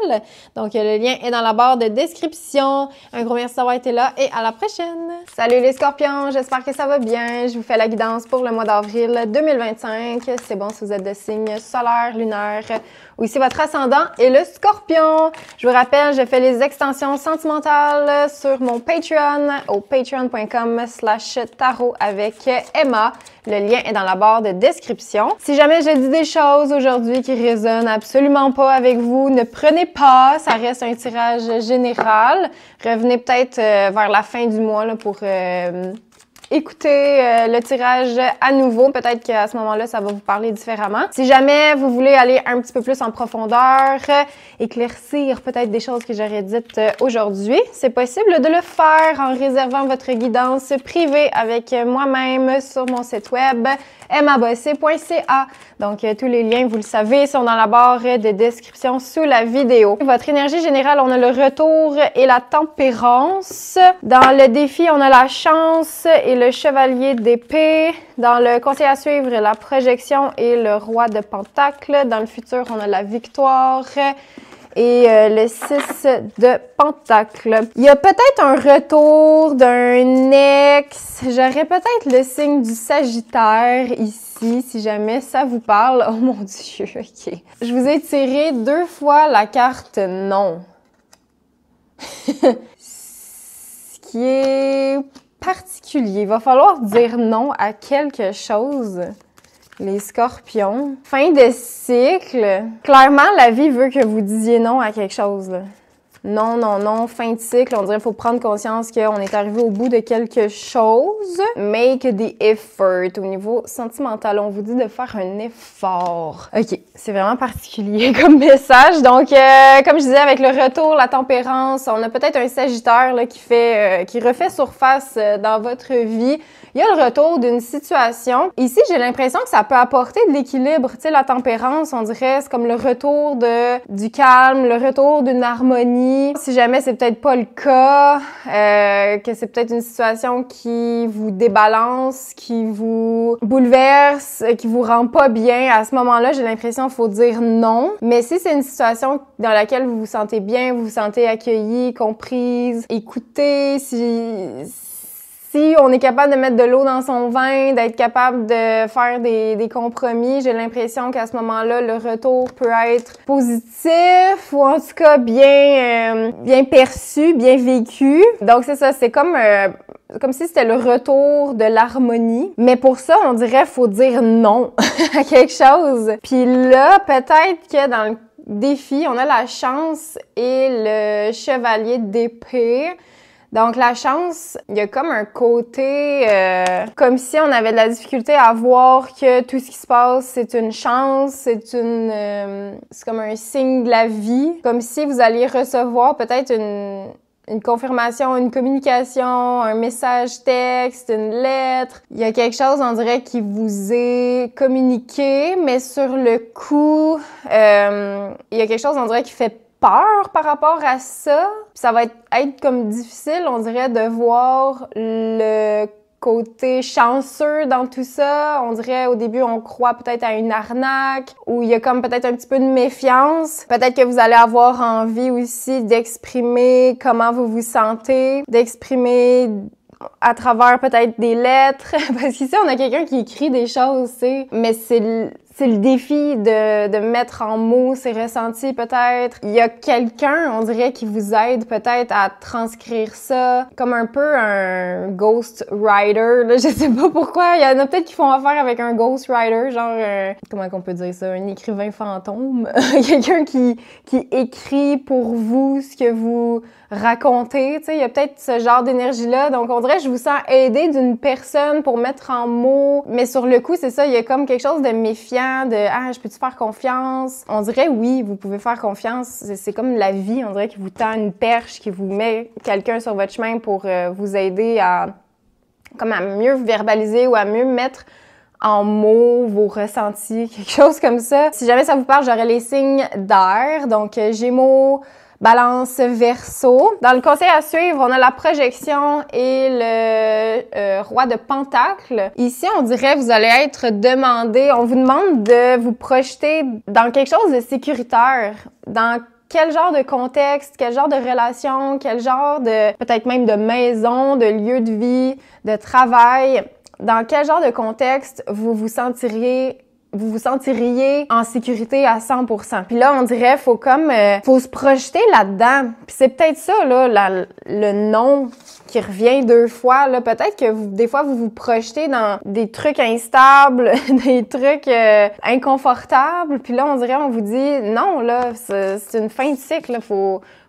Donc, le lien est dans la barre de description. Un gros merci d'avoir été là et à la prochaine. Salut les scorpions, j'espère que ça va bien. Je vous fais la guidance pour le mois d'avril 2025. C'est bon si vous êtes de signe solaire, lunaire ou ici votre ascendant est le scorpion. Je vous rappelle, je fais les extensions sentimentales sur mon Patreon au patreon.com/tarot avec Emma. Le lien est dans la barre de description. Si jamais je dis des choses aujourd'hui qui résonnent absolument pas avec vous, ne prenez pas, ça reste un tirage général. Revenez peut-être vers la fin du mois là, pour écoutez le tirage à nouveau. Peut-être qu'à ce moment-là, ça va vous parler différemment. Si jamais vous voulez aller un petit peu plus en profondeur, éclaircir peut-être des choses que j'aurais dites aujourd'hui, c'est possible de le faire en réservant votre guidance privée avec moi-même sur mon site web emmabossé.ca. Donc, tous les liens, vous le savez, sont dans la barre de description sous la vidéo. Votre énergie générale, on a le retour et la tempérance. Dans le défi, on a la chance et le chevalier d'épée. Dans le conseil à suivre, la projection et le roi de pentacles. Dans le futur, on a la victoire et le 6 de pentacles. Il y a peut-être un retour d'un ex. J'aurais peut-être le signe du Sagittaire ici, si jamais ça vous parle. Oh mon Dieu, OK. Je vous ai tiré 2 fois la carte non. Ce qui est particulier. Il va falloir dire non à quelque chose. Les scorpions. Fin de cycle. Clairement, la vie veut que vous disiez non à quelque chose, là. non, non, non, fin de cycle. On dirait qu'il faut prendre conscience qu'on est arrivé au bout de quelque chose. Make the effort. Au niveau sentimental, on vous dit de faire un effort. OK, c'est vraiment particulier comme message. Donc, comme je disais, avec le retour, la tempérance, on a peut-être un Sagittaire là, qui refait surface dans votre vie. Il y a le retour d'une situation. Ici, j'ai l'impression que ça peut apporter de l'équilibre. Tu sais, la tempérance, on dirait, c'est comme le retour du calme, le retour d'une harmonie. Si jamais c'est peut-être pas le cas, que c'est peut-être une situation qui vous débalance, qui vous bouleverse, qui vous rend pas bien, à ce moment-là, j'ai l'impression qu'il faut dire non. Mais si c'est une situation dans laquelle vous vous sentez bien, vous vous sentez accueillie, comprise, écoutée, si on est capable de mettre de l'eau dans son vin, d'être capable de faire des compromis, j'ai l'impression qu'à ce moment-là, le retour peut être positif ou en tout cas bien perçu, bien vécu. Donc c'est ça, c'est comme si c'était le retour de l'harmonie. Mais pour ça, on dirait faut dire non à quelque chose. Puis là, peut-être que dans le défi, on a la chance et le chevalier d'épée. Donc, la chance, il y a comme un côté comme si on avait de la difficulté à voir que tout ce qui se passe, c'est une chance, c'est comme un signe de la vie. Comme si vous alliez recevoir peut-être une confirmation, une communication, un message texte, une lettre. Il y a quelque chose, on dirait, qui vous est communiqué, mais sur le coup, il y a quelque chose, on dirait, qui fait peur par rapport à ça. Puis ça va être comme difficile, on dirait, de voir le côté chanceux dans tout ça. On dirait, au début, on croit peut-être à une arnaque, ou il y a comme peut-être un petit peu de méfiance. Peut-être que vous allez avoir envie aussi d'exprimer comment vous vous sentez, d'exprimer à travers peut-être des lettres. Parce qu'ici, on a quelqu'un qui écrit des choses, tu sais. Mais c'est le défi de mettre en mots ses ressentis, peut-être. Il y a quelqu'un, on dirait, qui vous aide peut-être à transcrire ça, comme un peu un ghost writer. Là, je sais pas pourquoi. Il y en a peut-être qui font affaire avec un ghost writer, genre, comment qu'on peut dire ça? Un écrivain fantôme. Quelqu'un qui écrit pour vous ce que vous racontez. Tu sais, il y a peut-être ce genre d'énergie-là. Donc, on dirait que je vous sens aidé d'une personne pour mettre en mots. Mais sur le coup, c'est ça, il y a comme quelque chose de méfiant, de « Ah, je peux-tu faire confiance? » On dirait oui, vous pouvez faire confiance. C'est comme la vie, on dirait qu'il vous tend une perche, qui vous met quelqu'un sur votre chemin pour vous aider à mieux verbaliser ou à mieux mettre en mots vos ressentis, quelque chose comme ça. Si jamais ça vous parle, j'aurais les signes d'air, donc Gémeaux, Balance, Verseau. Dans le conseil à suivre, on a la projection et le roi de Pentacles. Ici, on dirait que vous allez être demandé, on vous demande de vous projeter dans quelque chose de sécuritaire, dans quel genre de contexte, quel genre de relation, quel genre de, peut-être même de maison, de lieu de vie, de travail, dans quel genre de contexte vous vous sentiriez en sécurité à 100%. Puis là, on dirait, faut se projeter là-dedans. Puis c'est peut-être ça, là, le non qui revient 2 fois, là. Peut-être que des fois, vous vous projetez dans des trucs instables, des trucs inconfortables. Puis là, on dirait, on vous dit, non, là, c'est une fin de cycle, là.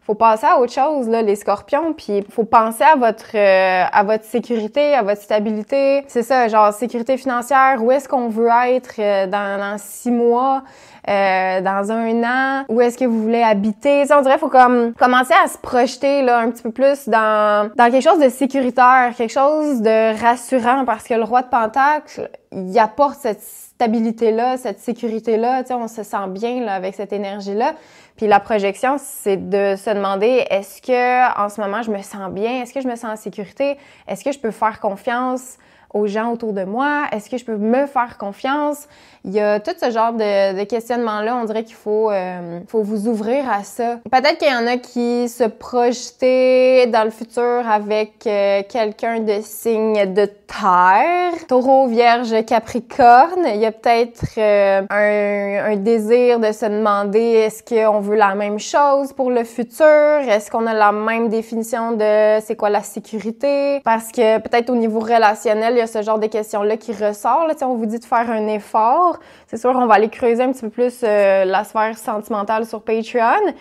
Faut passer à autre chose, là, les scorpions, puis faut penser à votre sécurité, à votre stabilité. C'est ça, genre sécurité financière, où est-ce qu'on veut être dans 6 mois, dans 1 an, où est-ce que vous voulez habiter. Ça, on dirait qu'il faut comme commencer à se projeter là un petit peu plus dans quelque chose de sécuritaire, quelque chose de rassurant, parce que le roi de Pentacles, il apporte cette stabilité-là, cette sécurité-là, tu sais, on se sent bien là, avec cette énergie-là. Puis la projection, c'est de se demander, est-ce que en ce moment je me sens bien? Est-ce que je me sens en sécurité? Est-ce que je peux faire confiance aux gens autour de moi? Est-ce que je peux me faire confiance? Il y a tout ce genre de questionnement-là. On dirait qu'il faut vous ouvrir à ça. Peut-être qu'il y en a qui se projetaient dans le futur avec quelqu'un de signe de terre. Taureau, Vierge, Capricorne. Il y a peut-être un désir de se demander est-ce qu'on veut la même chose pour le futur? Est-ce qu'on a la même définition de c'est quoi la sécurité? Parce que peut-être au niveau relationnel, il y a ce genre de questions-là qui ressort. Là, on vous dit de faire un effort. C'est sûr, on va aller creuser un petit peu plus la sphère sentimentale sur Patreon.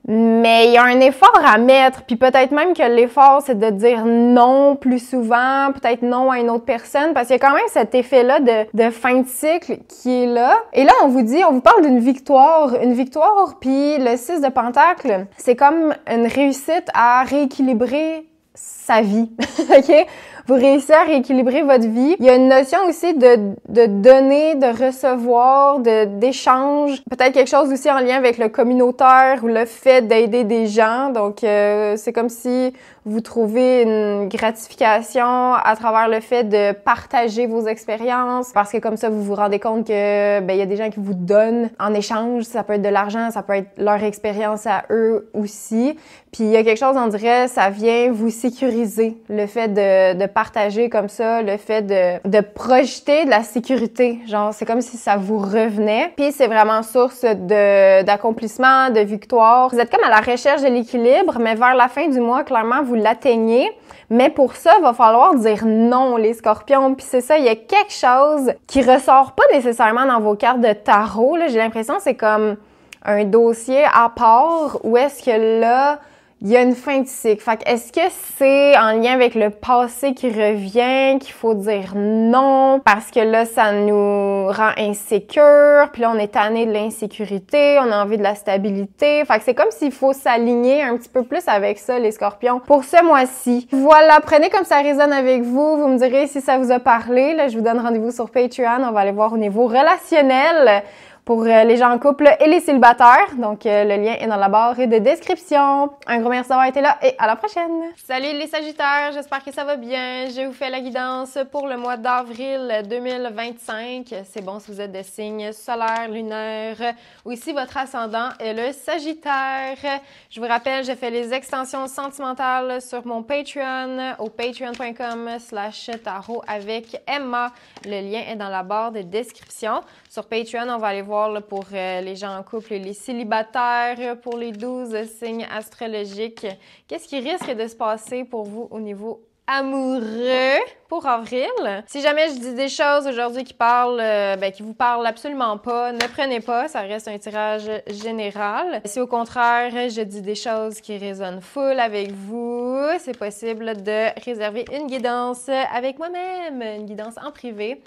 Mais il y a un effort à mettre, puis peut-être même que l'effort, c'est de dire non plus souvent, peut-être non à une autre personne, parce qu'il y a quand même cet effet-là de fin de cycle qui est là. Et là, on vous parle d'une victoire. Une victoire, puis le 6 de Pentacle, c'est comme une réussite à rééquilibrer sa vie, OK? Vous réussissez à rééquilibrer votre vie. Il y a une notion aussi de donner, de recevoir, d'échange. Peut-être quelque chose aussi en lien avec le communautaire ou le fait d'aider des gens. Donc, c'est comme si vous trouvez une gratification à travers le fait de partager vos expériences parce que comme ça, vous vous rendez compte que il y a des gens qui vous donnent en échange. Ça peut être de l'argent, ça peut être leur expérience à eux aussi. Puis, il y a quelque chose, on dirait, ça vient vous sécuriser. Le fait de partager comme ça, le fait de projeter de la sécurité. Genre, c'est comme si ça vous revenait. Puis c'est vraiment source d'accomplissement, de victoire. Vous êtes comme à la recherche de l'équilibre, mais vers la fin du mois, clairement, vous l'atteignez. Mais pour ça, il va falloir dire non, les scorpions. Puis c'est ça, il y a quelque chose qui ressort pas nécessairement dans vos cartes de tarot. Là, j'ai l'impression que c'est comme un dossier à part où est-ce que là, il y a une fin de cycle. Fait que est-ce que c'est en lien avec le passé qui revient, qu'il faut dire non, parce que là, ça nous rend insécures, puis là, on est tanné de l'insécurité, on a envie de la stabilité. Fait que c'est comme s'il faut s'aligner un petit peu plus avec ça, les scorpions, pour ce mois-ci. Voilà, prenez comme ça résonne avec vous. Vous me direz si ça vous a parlé. Là, je vous donne rendez-vous sur Patreon. On va aller voir au niveau relationnel pour les gens en couple et les célibataires. Donc, le lien est dans la barre de description. Un gros merci d'avoir été là et à la prochaine! Salut les Sagittaires, j'espère que ça va bien. Je vous fais la guidance pour le mois d'avril 2025. C'est bon si vous êtes de signe solaire, lunaire ou ici votre ascendant est le Sagittaire. Je vous rappelle, je fais les extensions sentimentales sur mon Patreon au patreon.com/tarot avec Emma. Le lien est dans la barre de description. Sur Patreon, on va aller voir là, pour les gens en couple et les célibataires, pour les 12 signes astrologiques. Qu'est-ce qui risque de se passer pour vous au niveau amoureux pour avril? Si jamais je dis des choses aujourd'hui qui vous parlent absolument pas, ne prenez pas, ça reste un tirage général. Si au contraire, je dis des choses qui résonnent full avec vous, c'est possible de réserver une guidance avec moi-même, une guidance en privé,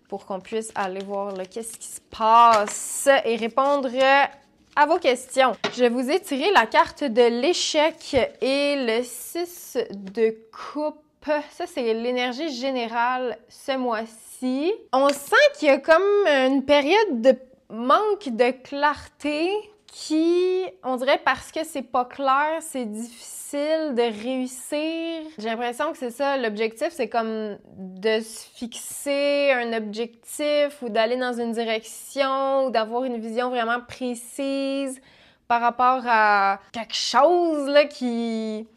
pour qu'on puisse aller voir qu'est-ce qui se passe et répondre à vos questions. Je vous ai tiré la carte de l'échec et le 6 de coupe. Ça, c'est l'énergie générale ce mois-ci. On sent qu'il y a comme une période de manque de clarté qui, on dirait parce que c'est pas clair, c'est difficile de réussir. J'ai l'impression que c'est ça, l'objectif, c'est comme de se fixer un objectif ou d'aller dans une direction ou d'avoir une vision vraiment précise par rapport à quelque chose là qui...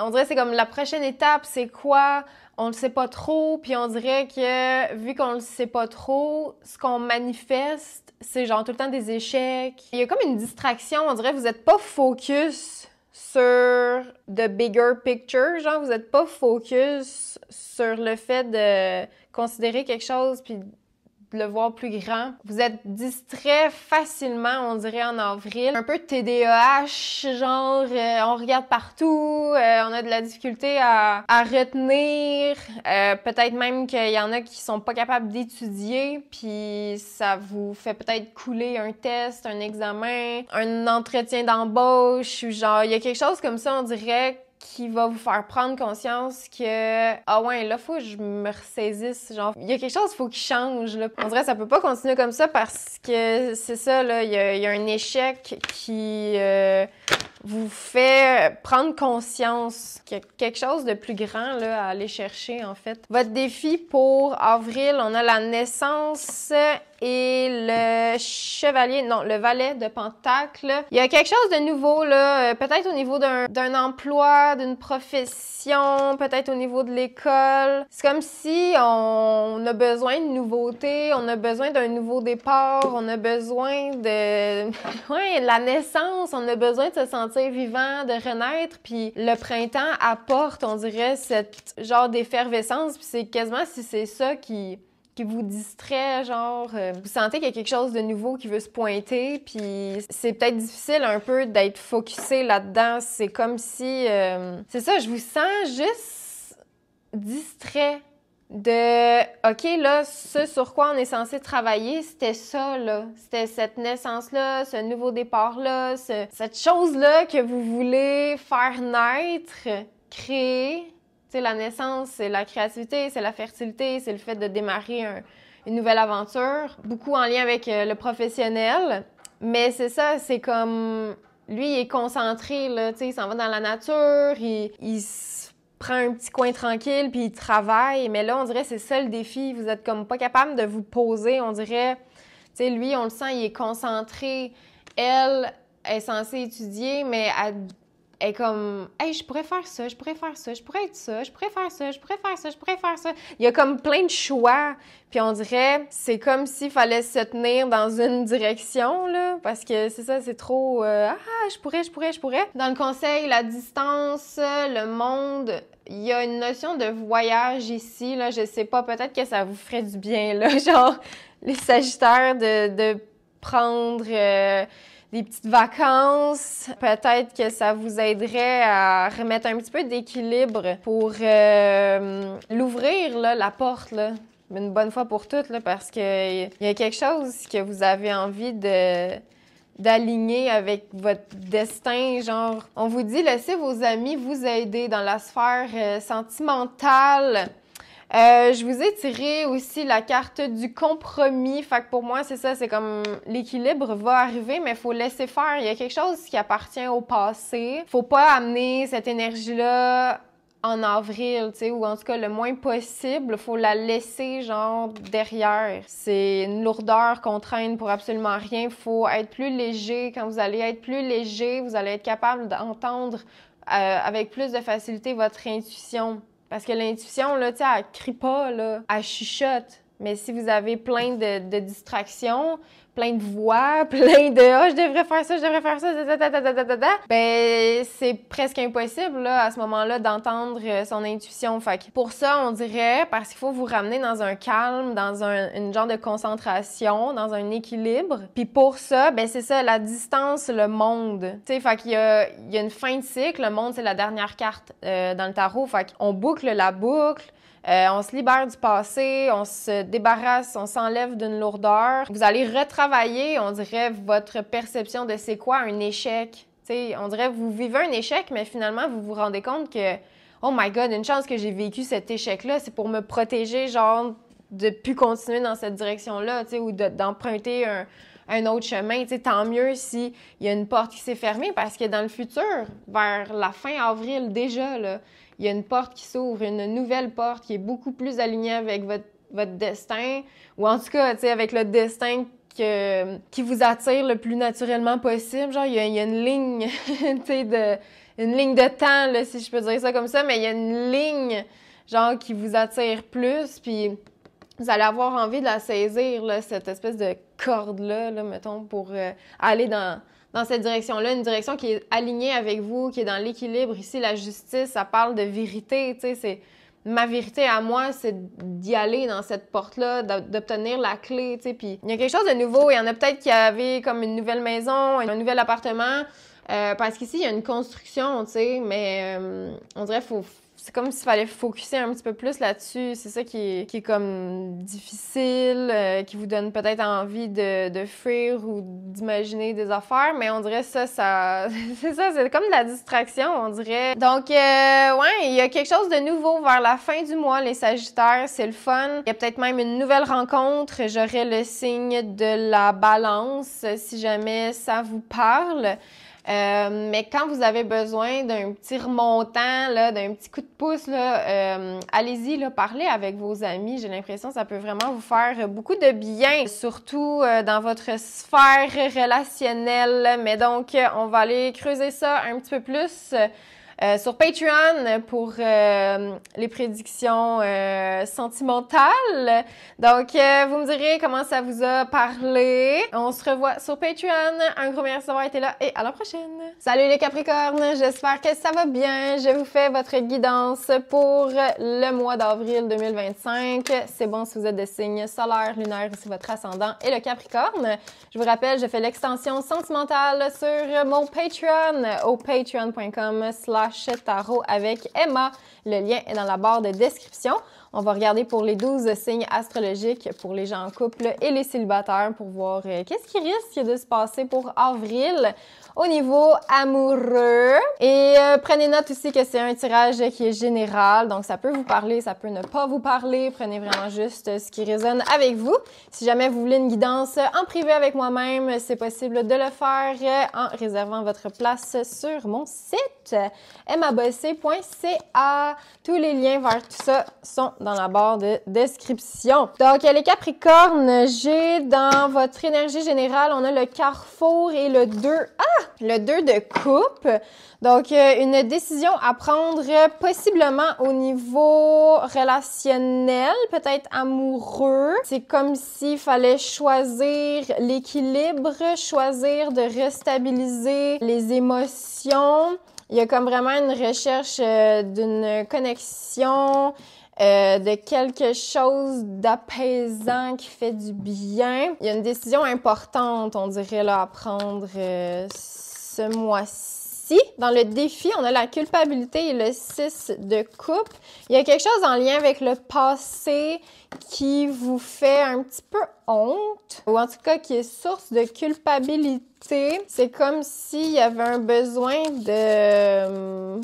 On dirait que c'est comme la prochaine étape, c'est quoi? On le sait pas trop, puis on dirait que vu qu'on le sait pas trop, ce qu'on manifeste, c'est genre tout le temps des échecs. Il y a comme une distraction, on dirait que vous êtes pas focus sur the bigger picture, genre vous êtes pas focus sur le fait de considérer quelque chose puis de le voir plus grand. Vous êtes distrait facilement, on dirait, en avril. Un peu de TDAH, genre, on regarde partout, on a de la difficulté à retenir. Peut-être même qu'il y en a qui sont pas capables d'étudier, puis ça vous fait peut-être couler un test, un examen, un entretien d'embauche, ou genre, il y a quelque chose comme ça, on dirait, qui va vous faire prendre conscience que ah ouais, là faut que je me ressaisisse, genre il y a quelque chose faut qu'il change là. On dirait que ça peut pas continuer comme ça parce que c'est ça là, il y a un échec qui vous fait prendre conscience qu'il y a quelque chose de plus grand là à aller chercher en fait. Votre défi pour avril, on a la naissance et le chevalier, non, le valet de Pentacle. Il y a quelque chose de nouveau, là, peut-être au niveau d'un emploi, d'une profession, peut-être au niveau de l'école. C'est comme si on a besoin de nouveautés, on a besoin d'un nouveau départ, on a besoin de ouais, la naissance, on a besoin de se sentir vivant, de renaître, puis le printemps apporte, on dirait, cette genre d'effervescence, puis c'est quasiment si c'est ça qui qui vous distrait, genre, vous sentez qu'il y a quelque chose de nouveau qui veut se pointer, puis c'est peut-être difficile un peu d'être focusé là-dedans. C'est comme si... c'est ça, je vous sens juste distrait de « OK, là, ce sur quoi on est censé travailler, c'était ça, là. C'était cette naissance-là, ce nouveau départ-là, cette chose-là que vous voulez faire naître, créer. » Tu sais, la naissance, c'est la créativité, c'est la fertilité, c'est le fait de démarrer une nouvelle aventure. Beaucoup en lien avec le professionnel. Mais c'est ça, c'est comme... Lui, il est concentré, là, tu sais, il s'en va dans la nature, il prend un petit coin tranquille, puis il travaille. Mais là, on dirait que c'est ça le défi. Vous êtes comme pas capable de vous poser. On dirait, tu sais, lui, on le sent, il est concentré. Elle est censée étudier, mais elle est comme, hey, je pourrais faire ça, je pourrais faire ça, je pourrais être ça, je pourrais faire ça, je pourrais faire ça, je pourrais faire ça. Il y a comme plein de choix. Puis on dirait, c'est comme s'il fallait se tenir dans une direction, là, parce que c'est ça, c'est trop, je pourrais. Dans le conseil, la distance, le monde, il y a une notion de voyage ici, là, je sais pas, peut-être que ça vous ferait du bien, là, genre, les Sagittaires, de prendre... des petites vacances. Peut-être que ça vous aiderait à remettre un petit peu d'équilibre pour l'ouvrir, là, la porte, là, une bonne fois pour toutes, là, parce qu'il y a quelque chose que vous avez envie d'aligner avec votre destin, genre, on vous dit, laissez vos amis vous aider dans la sphère sentimentale. Je vous ai tiré aussi la carte du compromis. Fait que pour moi, c'est ça, c'est comme l'équilibre va arriver, mais il faut laisser faire. Il y a quelque chose qui appartient au passé. Faut pas amener cette énergie-là en avril, tu sais, ou en tout cas le moins possible. Faut la laisser, genre, derrière. C'est une lourdeur qu'on traîne pour absolument rien. Faut être plus léger. Quand vous allez être plus léger, vous allez être capable d'entendre avec plus de facilité votre intuition. Parce que l'intuition, là, tu sais, elle crie pas, là, elle chuchote. Mais si vous avez plein de distractions, plein de voix, plein de « Ah, je devrais faire ça, ben c'est presque impossible, là, à ce moment-là, d'entendre son intuition. Fait que pour ça, on dirait, parce qu'il faut vous ramener dans un calme, dans une genre de concentration, dans un équilibre. Puis pour ça, ben c'est ça, la distance, le monde. Tu sais, fait qu'il y a une fin de cycle. Le monde, c'est la dernière carte dans le tarot. Fait qu'on boucle la boucle. On se libère du passé, on se débarrasse, on s'enlève d'une lourdeur. Vous allez retravailler, on dirait, votre perception de c'est quoi un échec. T'sais, on dirait vous vivez un échec, mais finalement, vous vous rendez compte que « Oh my God, une chance que j'ai vécu cet échec-là, c'est pour me protéger, genre, de plus continuer dans cette direction-là, ou d'emprunter un autre chemin. » T'sais, tant mieux s'il y a une porte qui s'est fermée, parce que dans le futur, vers la fin avril déjà, là, il y a une porte qui s'ouvre, une nouvelle porte qui est beaucoup plus alignée avec votre destin, ou en tout cas, tu sais, avec le destin qui vous attire le plus naturellement possible. Genre, il y a une ligne, tu sais, une ligne de temps, là, si je peux dire ça comme ça, mais il y a une ligne, genre, qui vous attire plus, puis vous allez avoir envie de la saisir, là, cette espèce de corde-là, là, mettons, pour aller dans cette direction-là, une direction qui est alignée avec vous, qui est dans l'équilibre. Ici, la justice, ça parle de vérité, tu sais, c'est ma vérité à moi, c'est d'y aller dans cette porte-là, d'obtenir la clé, tu sais, puis il y a quelque chose de nouveau. Il y en a peut-être qui avaient comme une nouvelle maison, un nouvel appartement, parce qu'ici, il y a une construction, tu sais, mais on dirait c'est comme s'il fallait focusser un petit peu plus là-dessus. C'est ça qui est comme difficile, qui vous donne peut-être envie de fuir ou d'imaginer des affaires, mais on dirait ça c'est ça, c'est comme de la distraction, on dirait. Donc, ouais, il y a quelque chose de nouveau vers la fin du mois, les Sagittaires, c'est le fun. Il y a peut-être même une nouvelle rencontre. J'aurais le signe de la Balance, si jamais ça vous parle. Mais quand vous avez besoin d'un petit remontant, là, d'un petit coup de pouce, là, allez-y, là, parlez avec vos amis. J'ai l'impression que ça peut vraiment vous faire beaucoup de bien, surtout dans votre sphère relationnelle. Mais donc, on va aller creuser ça un petit peu plus sur Patreon pour les prédictions sentimentales. Donc, vous me direz comment ça vous a parlé. On se revoit sur Patreon. Un gros merci d'avoir été là et à la prochaine. Salut les Capricornes, j'espère que ça va bien. Je vous fais votre guidance pour le mois d'avril 2025. C'est bon si vous êtes de signe solaire, lunaire, c'est votre ascendant et le Capricorne. Je vous rappelle, je fais l'extension sentimentale sur mon Patreon au patreon.com/tarot avec Emma. Le lien est dans la barre de description. On va regarder pour les 12 signes astrologiques pour les gens en couple et les célibataires pour voir qu'est-ce qui risque de se passer pour avril au niveau amoureux. Et prenez note aussi que c'est un tirage qui est général, donc ça peut vous parler, ça peut ne pas vous parler. Prenez vraiment juste ce qui résonne avec vous. Si jamais vous voulez une guidance en privé avec moi-même, c'est possible de le faire en réservant votre place sur mon site emmabossé.ca. Tous les liens vers tout ça sont dans la barre de description. Donc, les Capricornes, j'ai dans votre énergie générale, on a le carrefour et le 2. Le 2 de coupe. Donc, une décision à prendre possiblement au niveau relationnel, peut-être amoureux. C'est comme s'il fallait choisir l'équilibre, choisir de restabiliser les émotions. Il y a comme vraiment une recherche d'une connexion, de quelque chose d'apaisant qui fait du bien. Il y a une décision importante, on dirait, là, à prendre ce mois-ci. Dans le défi, on a la culpabilité et le 6 de coupe. Il y a quelque chose en lien avec le passé qui vous fait un petit peu honte, ou en tout cas qui est source de culpabilité. C'est comme s'il y avait un besoin de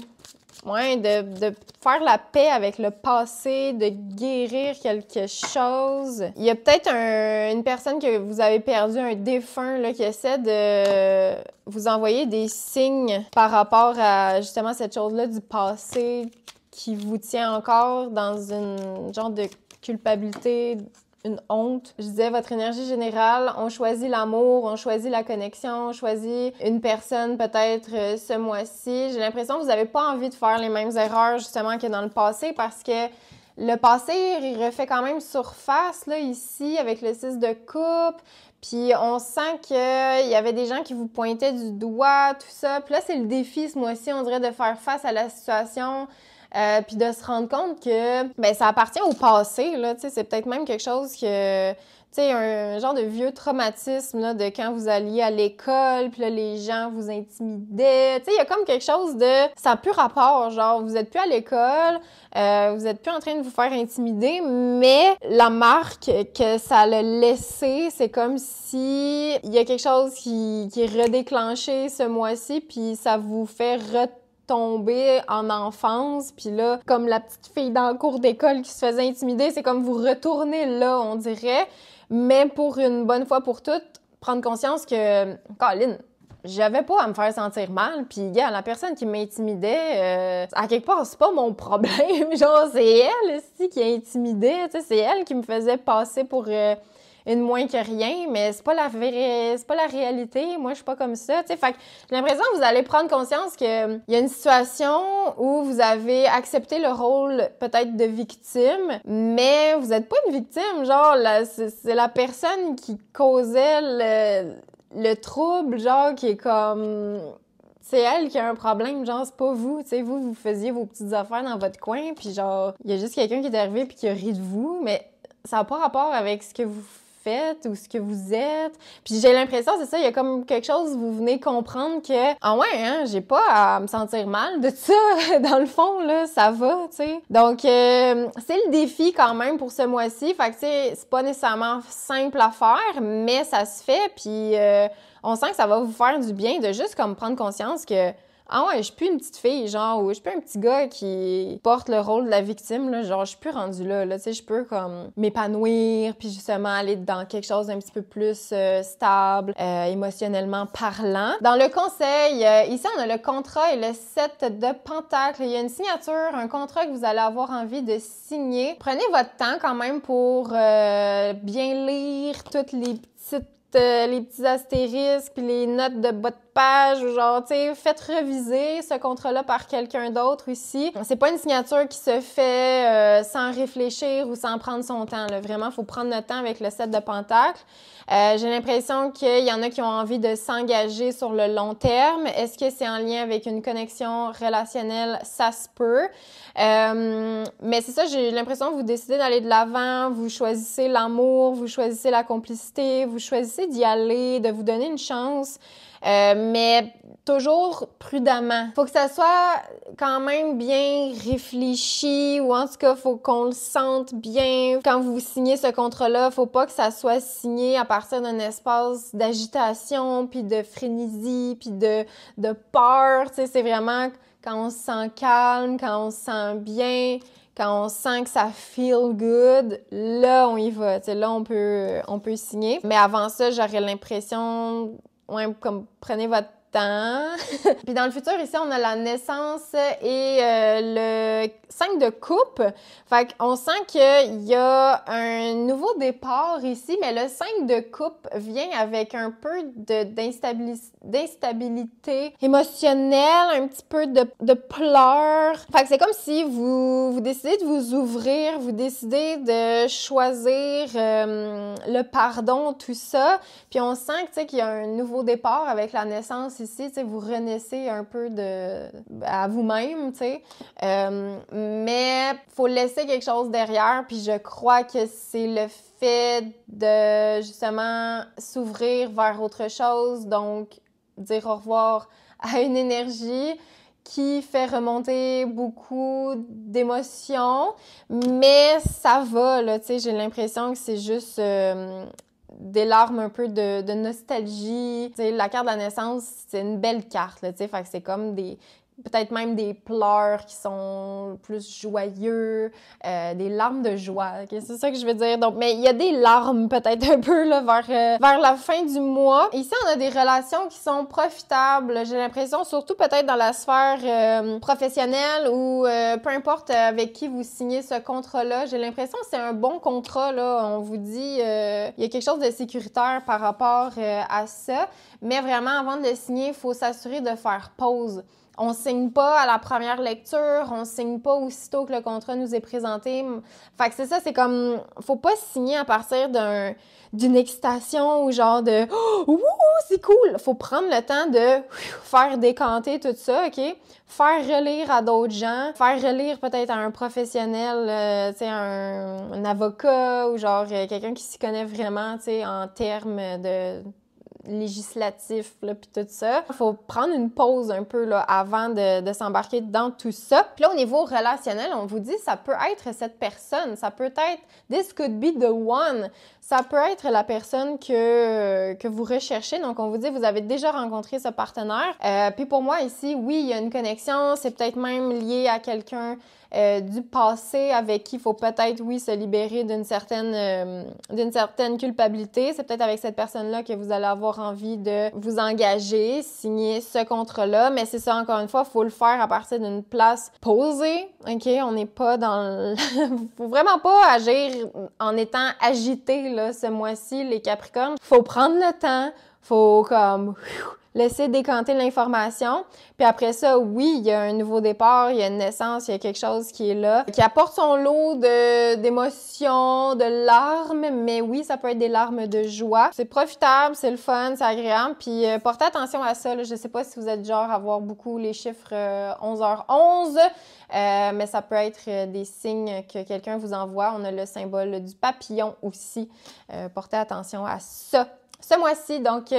faire la paix avec le passé, de guérir quelque chose. Il y a peut-être une personne que vous avez perdu, un défunt, là, qui essaie de vous envoyer des signes par rapport à justement cette chose-là du passé qui vous tient encore dans une genre de culpabilité, une honte. Je disais, votre énergie générale, on choisit l'amour, on choisit la connexion, on choisit une personne peut-être ce mois-ci. J'ai l'impression que vous n'avez pas envie de faire les mêmes erreurs justement que dans le passé parce que le passé, il refait quand même surface là ici avec le 6 de coupe. Puis on sent qu'il y avait des gens qui vous pointaient du doigt, tout ça. Puis là, c'est le défi ce mois-ci, on dirait, de faire face à la situation. Puis de se rendre compte que ça appartient au passé, là, tu sais, c'est peut-être même quelque chose que, tu sais, un genre de vieux traumatisme, là, de quand vous alliez à l'école, puis là, les gens vous intimidaient, tu sais, il y a comme quelque chose de, ça n'a plus rapport, genre, vous êtes plus à l'école, vous êtes plus en train de vous faire intimider, mais la marque que ça a laissé, c'est comme si il y a quelque chose qui est redéclenché ce mois-ci, puis ça vous fait tomber en enfance, puis là, comme la petite fille dans le cours d'école qui se faisait intimider, c'est comme vous retournez là, on dirait, mais pour une bonne fois pour toutes, prendre conscience que, Colin, j'avais pas à me faire sentir mal, puis gars, la personne qui m'intimidait, à quelque part, c'est pas mon problème, genre, c'est elle aussi qui intimidait, tu sais, c'est elle qui me faisait passer pour une moins que rien, mais c'est pas la réalité. Moi, je suis pas comme ça, tu sais. Fait que j'ai l'impression que vous allez prendre conscience que il y a une situation où vous avez accepté le rôle peut-être de victime, mais vous êtes pas une victime, genre, c'est la personne qui causait le trouble, genre, qui est comme... C'est elle qui a un problème, genre, c'est pas vous, tu sais, vous faisiez vos petites affaires dans votre coin, puis genre, il y a juste quelqu'un qui est arrivé puis qui a ri de vous, mais ça n'a pas rapport avec ce que vous faites ou ce que vous êtes. Puis j'ai l'impression, c'est ça, il y a comme quelque chose, vous venez comprendre que, ah ouais, hein, j'ai pas à me sentir mal de ça, dans le fond, là, ça va, tu sais. Donc, c'est le défi quand même pour ce mois-ci, fait que, tu sais, c'est pas nécessairement simple à faire, mais ça se fait, puis on sent que ça va vous faire du bien de juste comme prendre conscience que ah ouais, je suis plus une petite fille, genre, ou je suis plus un petit gars qui porte le rôle de la victime, là, genre, je suis plus rendue là, tu sais, je peux comme m'épanouir, puis justement aller dans quelque chose d'un petit peu plus stable, émotionnellement parlant. Dans le conseil, ici, on a le contrat et le 7 de pentacles. Il y a une signature, un contrat que vous allez avoir envie de signer. Prenez votre temps quand même pour bien lire toutes les petits astérisques puis les notes de bas de page ou genre, tu sais, faites reviser ce contrat-là par quelqu'un d'autre aussi. C'est pas une signature qui se fait sans réfléchir ou sans prendre son temps, là. Vraiment, faut prendre notre temps avec le 7 de Pentacles. J'ai l'impression qu'il y en a qui ont envie de s'engager sur le long terme. Est-ce que c'est en lien avec une connexion relationnelle? Ça se peut. Mais c'est ça, j'ai l'impression que vous décidez d'aller de l'avant, vous choisissez l'amour, vous choisissez la complicité, vous choisissez d'y aller, de vous donner une chance. Mais toujours prudemment. Faut que ça soit quand même bien réfléchi ou en tout cas, faut qu'on le sente bien. Quand vous signez ce contrat-là, faut pas que ça soit signé à partir d'un espace d'agitation, puis de frénésie, puis de peur. Tu sais, c'est vraiment quand on se sent calme, quand on se sent bien, quand on sent que ça feel good, là, on y va. Tu sais, là, on peut signer. Mais avant ça, j'aurais l'impression... Ouais, comme prenez votre temps. Puis dans le futur, ici, on a la naissance et le 5 de coupe. Fait qu'on sent qu'il y a un nouveau départ ici, mais le 5 de coupe vient avec un peu d'instabilité émotionnelle, un petit peu de pleurs. Fait que c'est comme si vous décidez de vous ouvrir, vous décidez de choisir le pardon, tout ça. Puis on sent que, tu sais, qu'il y a un nouveau départ avec la naissance ici, tu sais, vous renaissez un peu à vous-même, tu sais. Mais faut laisser quelque chose derrière, puis je crois que c'est le fait de, justement, s'ouvrir vers autre chose, donc dire au revoir à une énergie qui fait remonter beaucoup d'émotions, mais ça va, là, tu sais, j'ai l'impression que c'est juste... des larmes un peu de nostalgie. Tu sais, la carte de la naissance, c'est une belle carte, là, tu sais, fait que c'est comme peut-être même des pleurs qui sont plus joyeux, des larmes de joie, okay? C'est ça que je veux dire. Donc, mais il y a des larmes peut-être un peu là, vers la fin du mois. Ici, on a des relations qui sont profitables, j'ai l'impression, surtout peut-être dans la sphère professionnelle ou peu importe avec qui vous signez ce contrat-là. J'ai l'impression que c'est un bon contrat, là. On vous dit, il y a quelque chose de sécuritaire par rapport à ça. Mais vraiment, avant de le signer, il faut s'assurer de faire pause. On signe pas à la première lecture, on signe pas aussitôt que le contrat nous est présenté. Fait que c'est ça, c'est comme, faut pas signer à partir d'une excitation ou genre de « Ouh, c'est cool! » Faut prendre le temps de faire décanter tout ça, OK? Faire relire à d'autres gens, faire relire peut-être à un professionnel, tu sais, un avocat ou genre quelqu'un qui s'y connaît vraiment, tu sais, en termes de législatif, là, puis tout ça. Il faut prendre une pause un peu, là, avant de s'embarquer dans tout ça. Puis là, au niveau relationnel, on vous dit, ça peut être cette personne, ça peut être « this could be the one ». Ça peut être la personne que vous recherchez. Donc, on vous dit, vous avez déjà rencontré ce partenaire. Puis pour moi, ici, oui, il y a une connexion. C'est peut-être même lié à quelqu'un du passé avec qui il faut peut-être, oui, se libérer d'une certaine culpabilité. C'est peut-être avec cette personne-là que vous allez avoir envie de vous engager, signer ce contrat-là. Mais c'est ça, encore une fois, il faut le faire à partir d'une place posée. OK? On n'est pas dans... faut vraiment pas agir en étant agité, là, ce mois-ci, les Capricornes. Faut prendre le temps, faut comme... laisser décanter l'information. Puis après ça, oui, il y a un nouveau départ, il y a une naissance, il y a quelque chose qui est là, qui apporte son lot d'émotions, de larmes, mais oui, ça peut être des larmes de joie. C'est profitable, c'est le fun, c'est agréable, puis portez attention à ça, là. Je sais pas si vous êtes genre à voir beaucoup les chiffres 11h11, mais ça peut être des signes que quelqu'un vous envoie. On a le symbole du papillon aussi. Portez attention à ça ce mois-ci. Donc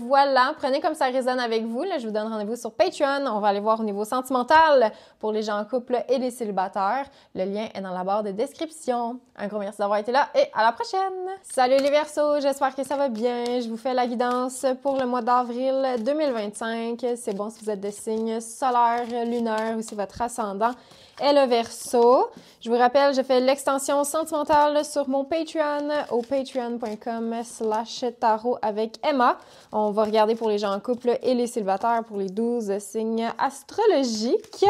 voilà, prenez comme ça résonne avec vous. Là, je vous donne rendez-vous sur Patreon. On va aller voir au niveau sentimental pour les gens en couple et les célibataires. Le lien est dans la barre de description. Un gros merci d'avoir été là et à la prochaine! Salut les Verseaux, j'espère que ça va bien. Je vous fais la guidance pour le mois d'avril 2025. C'est bon si vous êtes de signe solaire, lunaire ou si votre ascendant est le Verseau. Je vous rappelle, je fais l'extension sentimentale sur mon Patreon au patreon.com/tarot avec Emma. On va regarder pour les gens en couple et les célibataires pour les 12 signes astrologiques.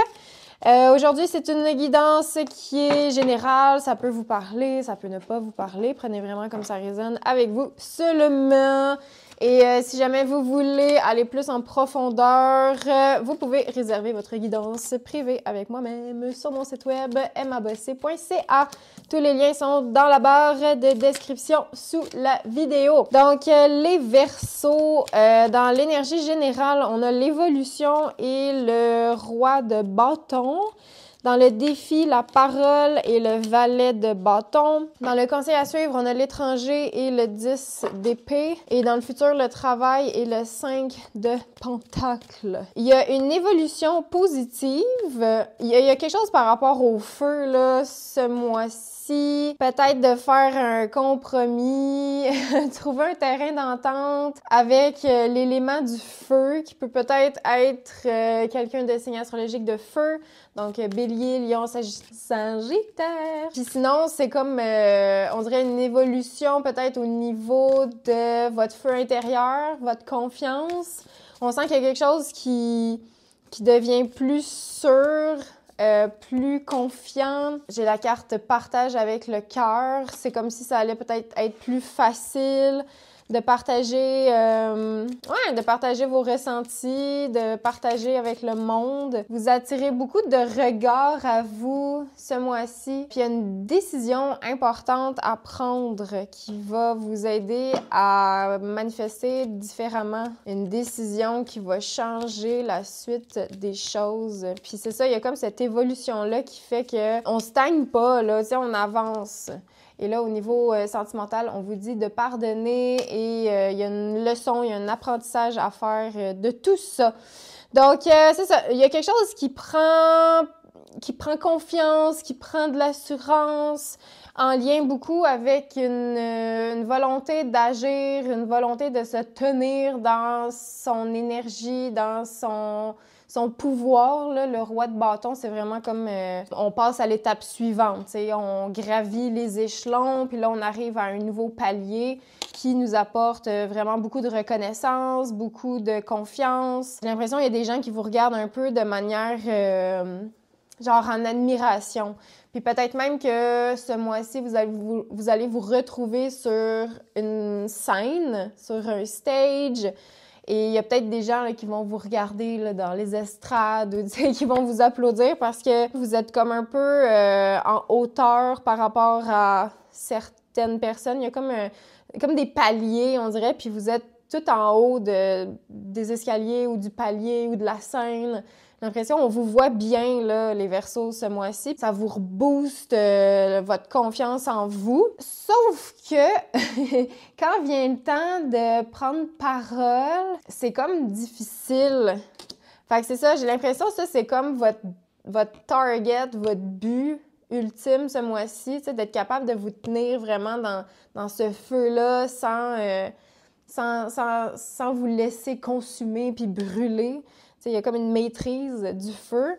Aujourd'hui, c'est une guidance qui est générale. Ça peut vous parler, ça peut ne pas vous parler. Prenez vraiment comme ça résonne avec vous seulement. Et si jamais vous voulez aller plus en profondeur, vous pouvez réserver votre guidance privée avec moi-même sur mon site web emmabossé.ca. Tous les liens sont dans la barre de description sous la vidéo. Donc, les Verseaux, dans l'énergie générale, on a l'évolution et le roi de bâton. Dans le défi, la parole et le valet de bâton. Dans le conseil à suivre, on a l'étranger et le 10 d'épée. Et dans le futur, le travail et le 5 de pentacles. Il y a une évolution positive. Il y a quelque chose par rapport au feu, là, ce mois-ci. Peut-être de faire un compromis, trouver un terrain d'entente avec l'élément du feu, qui peut peut-être être quelqu'un de signe astrologique de feu. Donc, Bélier, Lion, Sagittaire. Puis sinon, c'est comme, on dirait une évolution peut-être au niveau de votre feu intérieur, votre confiance. On sent qu'il y a quelque chose qui devient plus sûr, plus confiant. J'ai la carte partage avec le cœur. C'est comme si ça allait peut-être être plus facile de partager, de partager vos ressentis, de partager avec le monde. Vous attirez beaucoup de regards à vous ce mois-ci. Puis il y a une décision importante à prendre qui va vous aider à manifester différemment. Une décision qui va changer la suite des choses. Puis c'est ça, il y a comme cette évolution-là qui fait qu'on stagne pas, là, tu sais, on avance. Et là, au niveau sentimental, on vous dit de pardonner et il y a une leçon, il y a un apprentissage à faire de tout ça. Donc, c'est ça. Il y a quelque chose qui prend confiance, qui prend de l'assurance, en lien beaucoup avec une volonté d'agir, une volonté de se tenir dans son énergie, dans son pouvoir, là. Le roi de bâton, c'est vraiment comme on passe à l'étape suivante, t'sais. On gravit les échelons, puis là, on arrive à un nouveau palier qui nous apporte vraiment beaucoup de reconnaissance, beaucoup de confiance. J'ai l'impression qu'il y a des gens qui vous regardent un peu de manière genre en admiration. Puis peut-être même que ce mois-ci, vous allez vous retrouver sur une scène, sur un stage. Et il y a peut-être des gens là, qui vont vous regarder là, dans les estrades ou qui vont vous applaudir parce que vous êtes comme un peu en hauteur par rapport à certaines personnes. Il y a comme des paliers, on dirait, puis vous êtes tout en haut des escaliers ou du palier ou de la scène. J'ai l'impression qu'on vous voit bien, là, les Verseaux, ce mois-ci. Ça vous rebooste votre confiance en vous. Sauf que quand vient le temps de prendre parole, c'est comme difficile. Fait que c'est ça, j'ai l'impression que ça, c'est comme votre target, votre but ultime ce mois-ci, d'être capable de vous tenir vraiment dans ce feu-là sans vous laisser consumer puis brûler. Il y a comme une maîtrise du feu.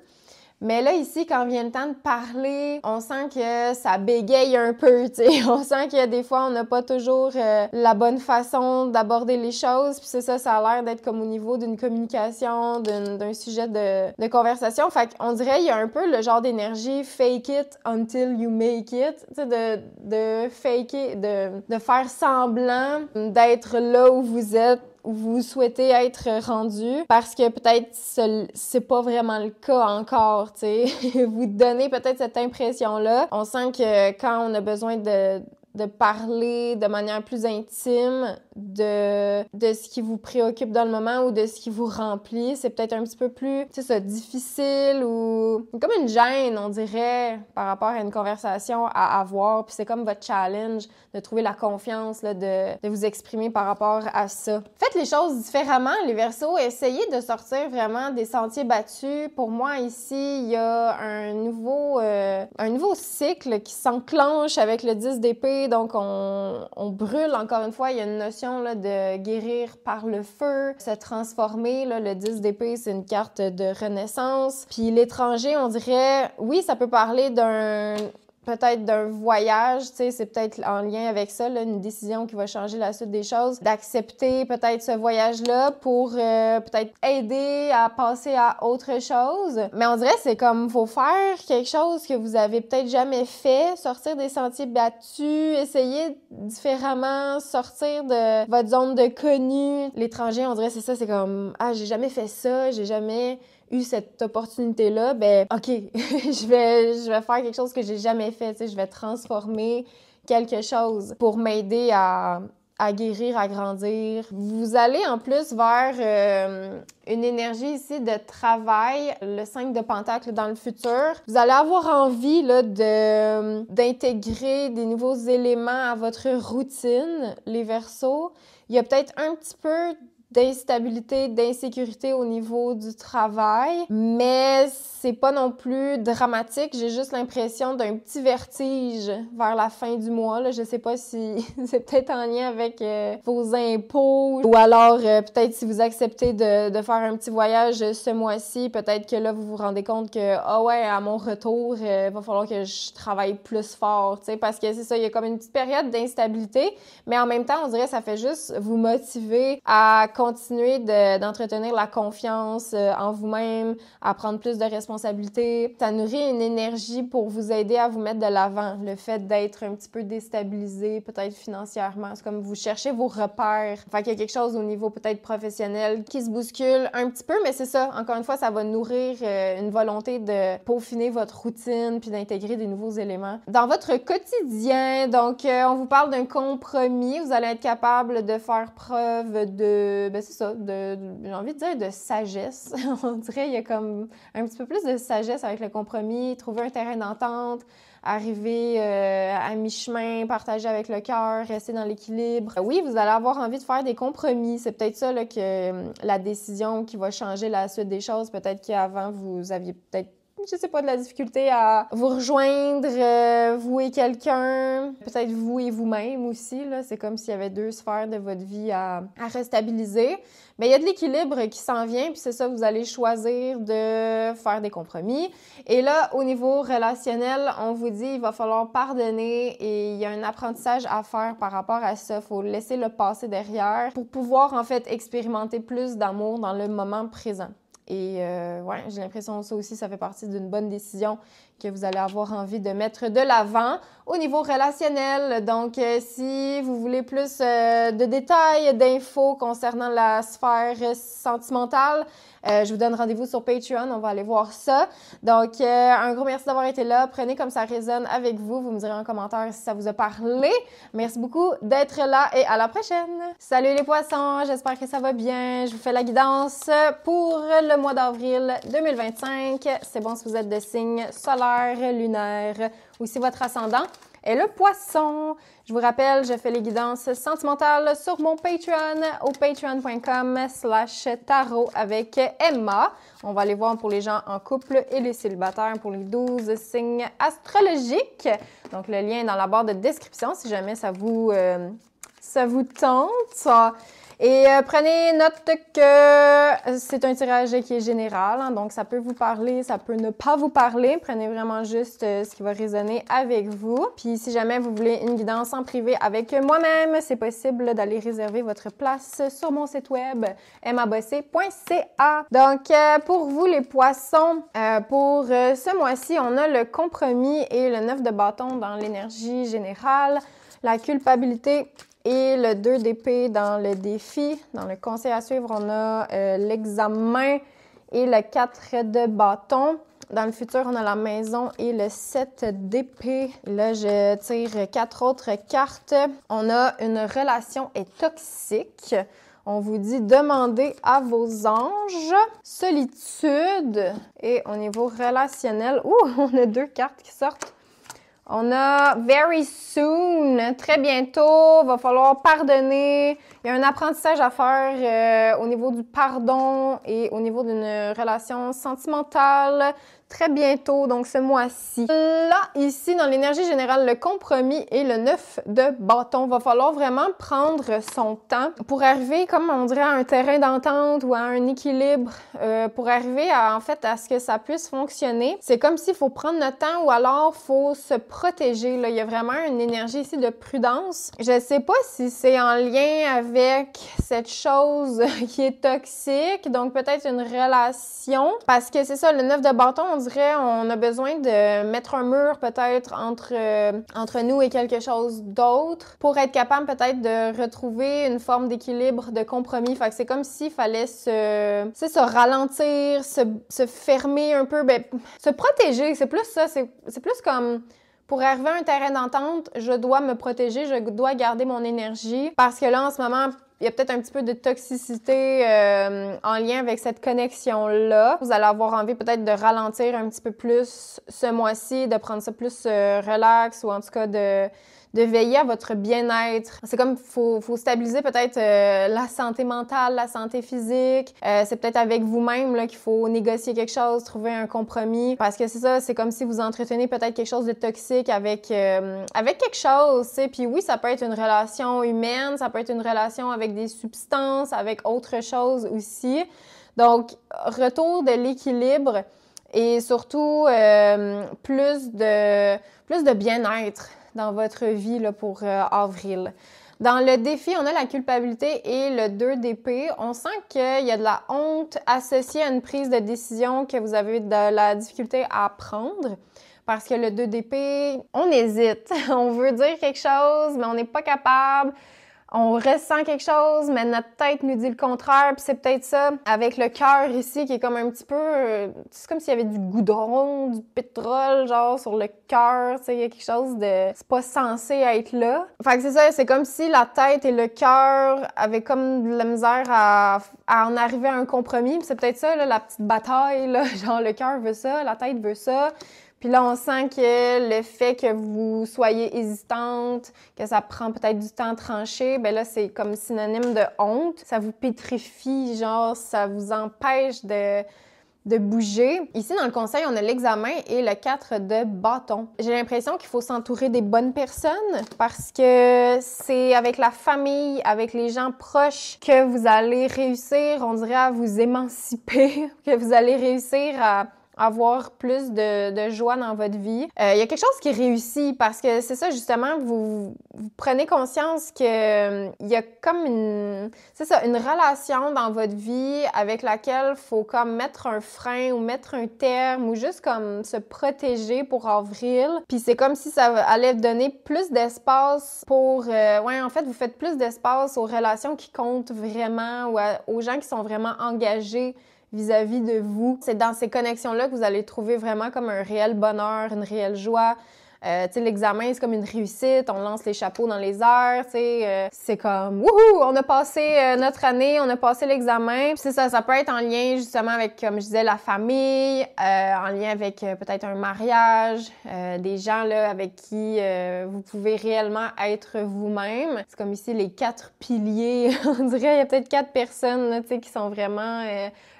Mais là, ici, quand vient le temps de parler, on sent que ça bégaye un peu, t'sais. On sent qu'il y a des fois, on n'a pas toujours la bonne façon d'aborder les choses. Puis c'est ça, ça a l'air d'être comme au niveau d'une communication, d'un sujet de conversation. Fait qu'on dirait, il y a un peu le genre d'énergie « fake it until you make it », tu sais, de fake it, de faire semblant d'être là où vous êtes, où vous souhaitez être rendu, parce que peut-être c'est pas vraiment le cas encore, tu sais. Vous donnez peut-être cette impression-là. On sent que quand on a besoin de parler de manière plus intime de ce qui vous préoccupe dans le moment ou de ce qui vous remplit, c'est peut-être un petit peu plus, tu sais, ça, difficile ou comme une gêne, on dirait, par rapport à une conversation à avoir. Puis c'est comme votre challenge de trouver la confiance, là, de vous exprimer par rapport à ça. Faites les choses différemment, les Verseaux. Essayez de sortir vraiment des sentiers battus. Pour moi, ici, il y a un nouveau cycle qui s'enclenche avec le 10 d'épée. Donc, on brûle, encore une fois. Il y a une notion là, de guérir par le feu, se transformer. Là, le 10 d'épée, c'est une carte de renaissance. Puis l'étranger, on dirait, oui, ça peut parler d'un peut-être d'un voyage, tu sais, c'est peut-être en lien avec ça, là, une décision qui va changer la suite des choses, d'accepter peut-être ce voyage-là pour peut-être aider à passer à autre chose. Mais on dirait que c'est comme, faut faire quelque chose que vous avez peut-être jamais fait, sortir des sentiers battus, essayer différemment, sortir de votre zone de connu. L'étranger, on dirait c'est ça, c'est comme, ah, j'ai jamais fait ça, j'ai jamais eu cette opportunité-là, ben OK, je vais faire quelque chose que j'ai jamais fait, tu sais, je vais transformer quelque chose pour m'aider à guérir, à grandir. Vous allez en plus vers une énergie ici de travail, le 5 de Pentacle dans le futur. Vous allez avoir envie là, d'intégrer des nouveaux éléments à votre routine, les Verseaux. Il y a peut-être un petit peu d'instabilité, d'insécurité au niveau du travail, mais c'est pas non plus dramatique. J'ai juste l'impression d'un petit vertige vers la fin du mois. Là. Je sais pas si c'est peut-être en lien avec vos impôts ou alors peut-être si vous acceptez de faire un petit voyage ce mois-ci, peut-être que là vous vous rendez compte que ah ouais, à mon retour, va falloir que je travaille plus fort, tu sais, parce que c'est ça, il y a comme une petite période d'instabilité, mais en même temps, on dirait que ça fait juste vous motiver à continuer d'entretenir la confiance en vous-même, à prendre plus de responsabilités. Ça nourrit une énergie pour vous aider à vous mettre de l'avant. Le fait d'être un petit peu déstabilisé, peut-être financièrement, c'est comme vous cherchez vos repères. Fait qu'il y a quelque chose au niveau peut-être professionnel qui se bouscule un petit peu, mais c'est ça. Encore une fois, ça va nourrir une volonté de peaufiner votre routine puis d'intégrer des nouveaux éléments dans votre quotidien. Donc, on vous parle d'un compromis. Vous allez être capable de faire preuve de c'est ça, j'ai envie de dire de sagesse. On dirait il y a comme un petit peu plus de sagesse avec le compromis, trouver un terrain d'entente, arriver à mi-chemin, partager avec le cœur, rester dans l'équilibre. Oui, vous allez avoir envie de faire des compromis. C'est peut-être ça là, que la décision qui va changer la suite des choses. Peut-être qu'avant, vous aviez peut-être je sais pas, de la difficulté à vous rejoindre, vous et quelqu'un, peut-être vous et vous-même aussi, là. C'est comme s'il y avait deux sphères de votre vie à restabiliser. Mais il y a de l'équilibre qui s'en vient, puis c'est ça, vous allez choisir de faire des compromis. Et là, au niveau relationnel, on vous dit il va falloir pardonner et il y a un apprentissage à faire par rapport à ça. Il faut laisser le passé derrière pour pouvoir, en fait, expérimenter plus d'amour dans le moment présent. Et ouais, j'ai l'impression que ça aussi, ça fait partie d'une bonne décision que vous allez avoir envie de mettre de l'avant au niveau relationnel. Donc, si vous voulez plus de détails, d'infos concernant la sphère sentimentale, je vous donne rendez-vous sur Patreon, on va aller voir ça. Donc, un gros merci d'avoir été là. Prenez comme ça résonne avec vous. Vous me direz en commentaire si ça vous a parlé. Merci beaucoup d'être là et à la prochaine! Salut les poissons, j'espère que ça va bien. Je vous fais la guidance pour le mois d'avril 2025. C'est bon si vous êtes de signe solaire, lunaire ou si votre ascendant est le poisson. Je vous rappelle, je fais les guidances sentimentales sur mon Patreon au patreon.com/tarot avec Emma. On va aller voir pour les gens en couple et les célibataires pour les 12 signes astrologiques. Donc, le lien est dans la barre de description si jamais ça vous tente. Et prenez note que c'est un tirage qui est général, hein, donc ça peut vous parler, ça peut ne pas vous parler. Prenez vraiment juste ce qui va résonner avec vous. Puis si jamais vous voulez une guidance en privé avec moi-même, c'est possible d'aller réserver votre place sur mon site web emmabossé.ca. Donc pour vous les poissons, pour ce mois-ci, on a le compromis et le 9 de bâton dans l'énergie générale, la culpabilité et le 2 d'épée dans le défi. Dans le conseil à suivre, on a l'examen et le 4 de bâton. Dans le futur, on a la maison et le 7 d'épée. Là, je tire 4 autres cartes. On a une relation est toxique. On vous dit demandez à vos anges. Solitude. Et au niveau relationnel, on a 2 cartes qui sortent. On a very soon, très bientôt, va falloir pardonner. Il Il y a un apprentissage à faire au niveau du pardon et au niveau d'une relation sentimentale très bientôt, donc ce mois-ci. Là, ici, dans l'énergie générale, le compromis et le 9 de bâton. Va falloir vraiment prendre son temps pour arriver, comme on dirait, à un terrain d'entente ou à un équilibre, pour arriver à, en fait, à ce que ça puisse fonctionner. C'est comme s'il faut prendre notre temps ou alors faut se protéger. Là. Il y a vraiment une énergie ici de prudence. Je sais pas si c'est en lien avec cette chose qui est toxique, donc peut-être une relation, parce que c'est ça, le 9 de bâton, on dirait on a besoin de mettre un mur peut-être entre nous et quelque chose d'autre pour être capable peut-être de retrouver une forme d'équilibre, de compromis. Fait que c'est comme s'il fallait se ralentir, se fermer un peu, ben, se protéger. C'est plus ça, c'est plus comme... Pour arriver à un terrain d'entente, je dois me protéger, je dois garder mon énergie parce que là, en ce moment, il y a peut-être un petit peu de toxicité en lien avec cette connexion-là. Vous allez avoir envie peut-être de ralentir un petit peu plus ce mois-ci, de prendre ça plus relax ou en tout cas de veiller à votre bien-être. C'est comme faut stabiliser peut-être la santé mentale, la santé physique. C'est peut-être avec vous-même là qu'il faut négocier quelque chose, trouver un compromis. Parce que c'est ça, c'est comme si vous entretenez peut-être quelque chose de toxique avec quelque chose, tu sais. Puis oui, ça peut être une relation humaine, ça peut être une relation avec des substances, avec autre chose aussi. Donc, retour de l'équilibre et surtout plus de bien-être dans votre vie là, pour avril. Dans le défi, on a la culpabilité et le 2 d'épée. On sent qu'il y a de la honte associée à une prise de décision que vous avez de la difficulté à prendre. Parce que le 2 d'épée, on hésite. On veut dire quelque chose, mais on n'est pas capable. On ressent quelque chose, mais notre tête nous dit le contraire, puis c'est peut-être ça avec le cœur ici qui est comme un petit peu... c'est comme s'il y avait du goudron, du pétrole, genre, sur le cœur, tu sais, il y a quelque chose de... C'est pas censé être là. Fait que c'est ça, c'est comme si la tête et le cœur avaient comme de la misère à en arriver à un compromis, puis c'est peut-être ça, là, la petite bataille, là, genre le cœur veut ça, la tête veut ça. Puis là, on sent que le fait que vous soyez hésitante, que ça prend peut-être du temps à trancher, ben là, c'est comme synonyme de honte. Ça vous pétrifie, genre, ça vous empêche de bouger. Ici, dans le conseil, on a l'examen et le 4 de bâton. J'ai l'impression qu'il faut s'entourer des bonnes personnes parce que c'est avec la famille, avec les gens proches que vous allez réussir, on dirait, à vous émanciper, que vous allez réussir à avoir plus de joie dans votre vie. Il y a quelque chose qui réussit parce que c'est ça, justement, vous prenez conscience que il y a comme une relation dans votre vie avec laquelle faut comme mettre un frein ou mettre un terme ou juste comme se protéger pour avril. Puis c'est comme si ça allait donner plus d'espace pour... en fait, vous faites plus d'espace aux relations qui comptent vraiment ou aux gens qui sont vraiment engagés vis-à-vis de vous. C'est dans ces connexions-là que vous allez trouver vraiment comme un réel bonheur, une réelle joie. Tu sais, l'examen, c'est comme une réussite, on lance les chapeaux dans les airs, tu sais, c'est comme, wouhou, on a passé notre année, on a passé l'examen. Puis c'est ça, ça peut être en lien justement avec, comme je disais, la famille, en lien avec peut-être un mariage, des gens là avec qui vous pouvez réellement être vous-même. C'est comme ici les 4 piliers, on dirait, il y a peut-être 4 personnes là, tu sais, qui sont vraiment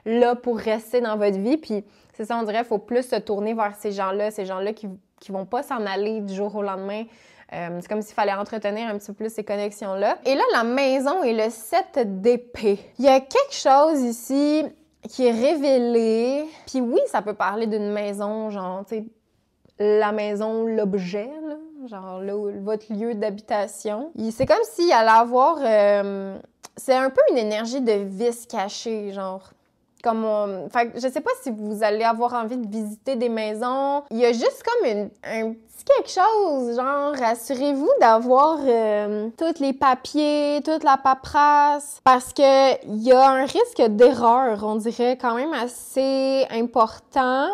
là pour rester dans votre vie. Puis c'est ça, on dirait, il faut plus se tourner vers ces gens-là qui vont pas s'en aller du jour au lendemain. C'est comme s'il fallait entretenir un petit peu plus ces connexions-là. Et là, la maison et le 7 d'épée. Il y a quelque chose ici qui est révélé. Puis oui, ça peut parler d'une maison, genre, tu sais, la maison, l'objet, là, genre votre lieu d'habitation. C'est comme s'il allait avoir... c'est un peu une énergie de vice caché, genre... Fait que je sais pas si vous allez avoir envie de visiter des maisons. Il y a juste comme un petit quelque chose, genre, assurez-vous d'avoir tous les papiers, toute la paperasse, parce que il y a un risque d'erreur, on dirait, quand même assez important.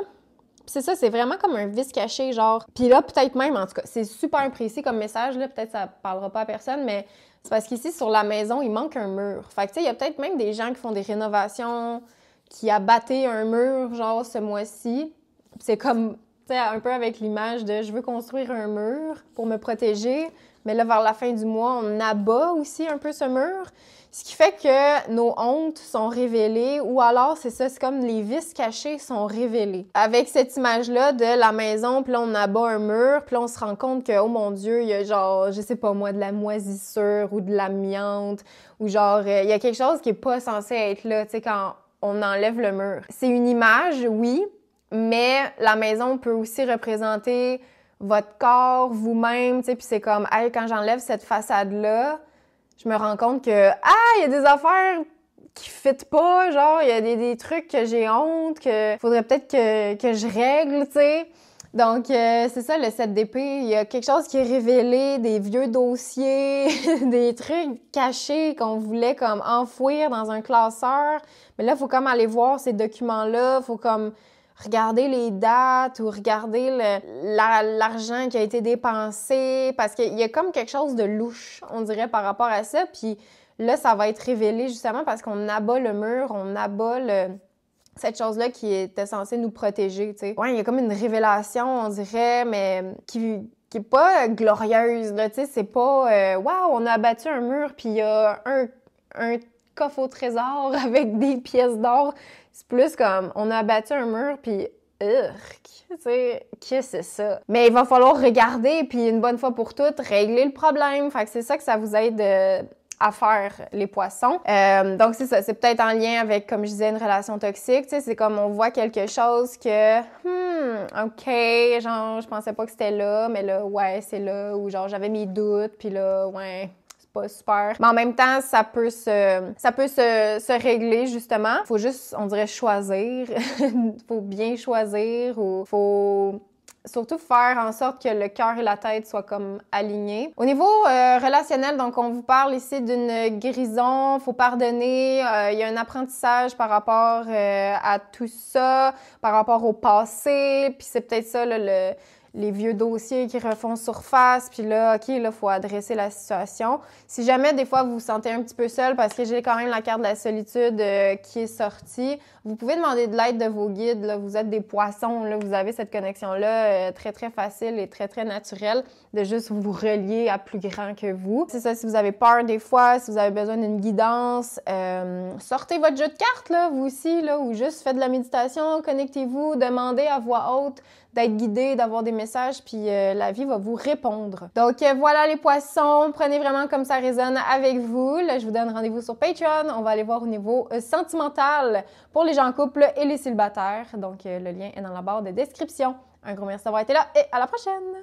C'est ça, c'est vraiment comme un vice caché, genre. Puis là, peut-être même, en tout cas, c'est super précis comme message, là, peut-être ça parlera pas à personne, mais c'est parce qu'ici, sur la maison, il manque un mur. Fait que, tu sais, il y a peut-être même des gens qui font des rénovations, qui abattaient un mur, genre, ce mois-ci. C'est comme, tu sais, un peu avec l'image de « je veux construire un mur pour me protéger ». Mais là, vers la fin du mois, on abat aussi un peu ce mur. Ce qui fait que nos hontes sont révélées ou alors, c'est ça, c'est comme les vices cachés sont révélés. Avec cette image-là de la maison, puis là, on abat un mur, puis là, on se rend compte que, oh mon Dieu, il y a genre, je sais pas moi, de la moisissure ou de l'amiante ou genre, il y a quelque chose qui est pas censé être là, tu sais, quand on enlève le mur. C'est une image, oui, mais la maison peut aussi représenter votre corps, vous-même, tu sais, puis c'est comme, hey, quand j'enlève cette façade-là, je me rends compte que, il y a des affaires qui fitent pas, genre, il y a des trucs que j'ai honte, que faudrait peut-être que je règle, tu sais. Donc, c'est ça, le 7 d'épée. Il y a quelque chose qui est révélé, des vieux dossiers, des trucs cachés qu'on voulait comme enfouir dans un classeur. Mais là, il faut comme aller voir ces documents-là, faut comme regarder les dates ou regarder l'argent qui a été dépensé, parce qu'il y a comme quelque chose de louche, on dirait, par rapport à ça. Puis là, ça va être révélé justement parce qu'on abat le mur, on abat cette chose-là qui était censée nous protéger, tu sais. Ouais, il y a comme une révélation, on dirait, mais qui est pas glorieuse, là, tu sais. C'est pas waouh, on a abattu un mur, puis il y a un coffre au trésor avec des pièces d'or. C'est plus comme, on a abattu un mur, puis tu sais, qu'est-ce que c'est ça? Mais il va falloir regarder, puis une bonne fois pour toutes, régler le problème. Fait que c'est ça que ça vous aide à faire, les poissons. Donc, c'est ça. C'est peut-être en lien avec, comme je disais, une relation toxique. Tu sais, c'est comme on voit quelque chose que, OK, genre, je pensais pas que c'était là, mais là, ouais, c'est là. Ou genre, j'avais mes doutes, puis là, ouais, pas super. Mais en même temps, ça peut se régler, justement. Faut juste, on dirait, choisir. Faut bien choisir ou faut surtout faire en sorte que le cœur et la tête soient comme alignés. Au niveau relationnel, donc on vous parle ici d'une guérison, faut pardonner, il y a un apprentissage par rapport à tout ça, par rapport au passé, puis c'est peut-être ça là, les vieux dossiers qui refont surface, puis là, OK, là, faut adresser la situation. Si jamais, des fois, vous vous sentez un petit peu seul, parce que j'ai quand même la carte de la solitude qui est sortie, vous pouvez demander de l'aide de vos guides, là. Vous êtes des poissons, là, vous avez cette connexion-là très, très facile et très, très naturelle de juste vous relier à plus grand que vous. C'est ça, si vous avez peur des fois, si vous avez besoin d'une guidance, sortez votre jeu de cartes, là, vous aussi, là, ou juste faites de la méditation, connectez-vous, demandez à voix haute d'être guidé, d'avoir des messages, puis la vie va vous répondre. Donc voilà les poissons, prenez vraiment comme ça résonne avec vous. Là, je vous donne rendez-vous sur Patreon. On va aller voir au niveau sentimental pour les gens en couple et les célibataires. Donc le lien est dans la barre de description. Un gros merci d'avoir été là et à la prochaine!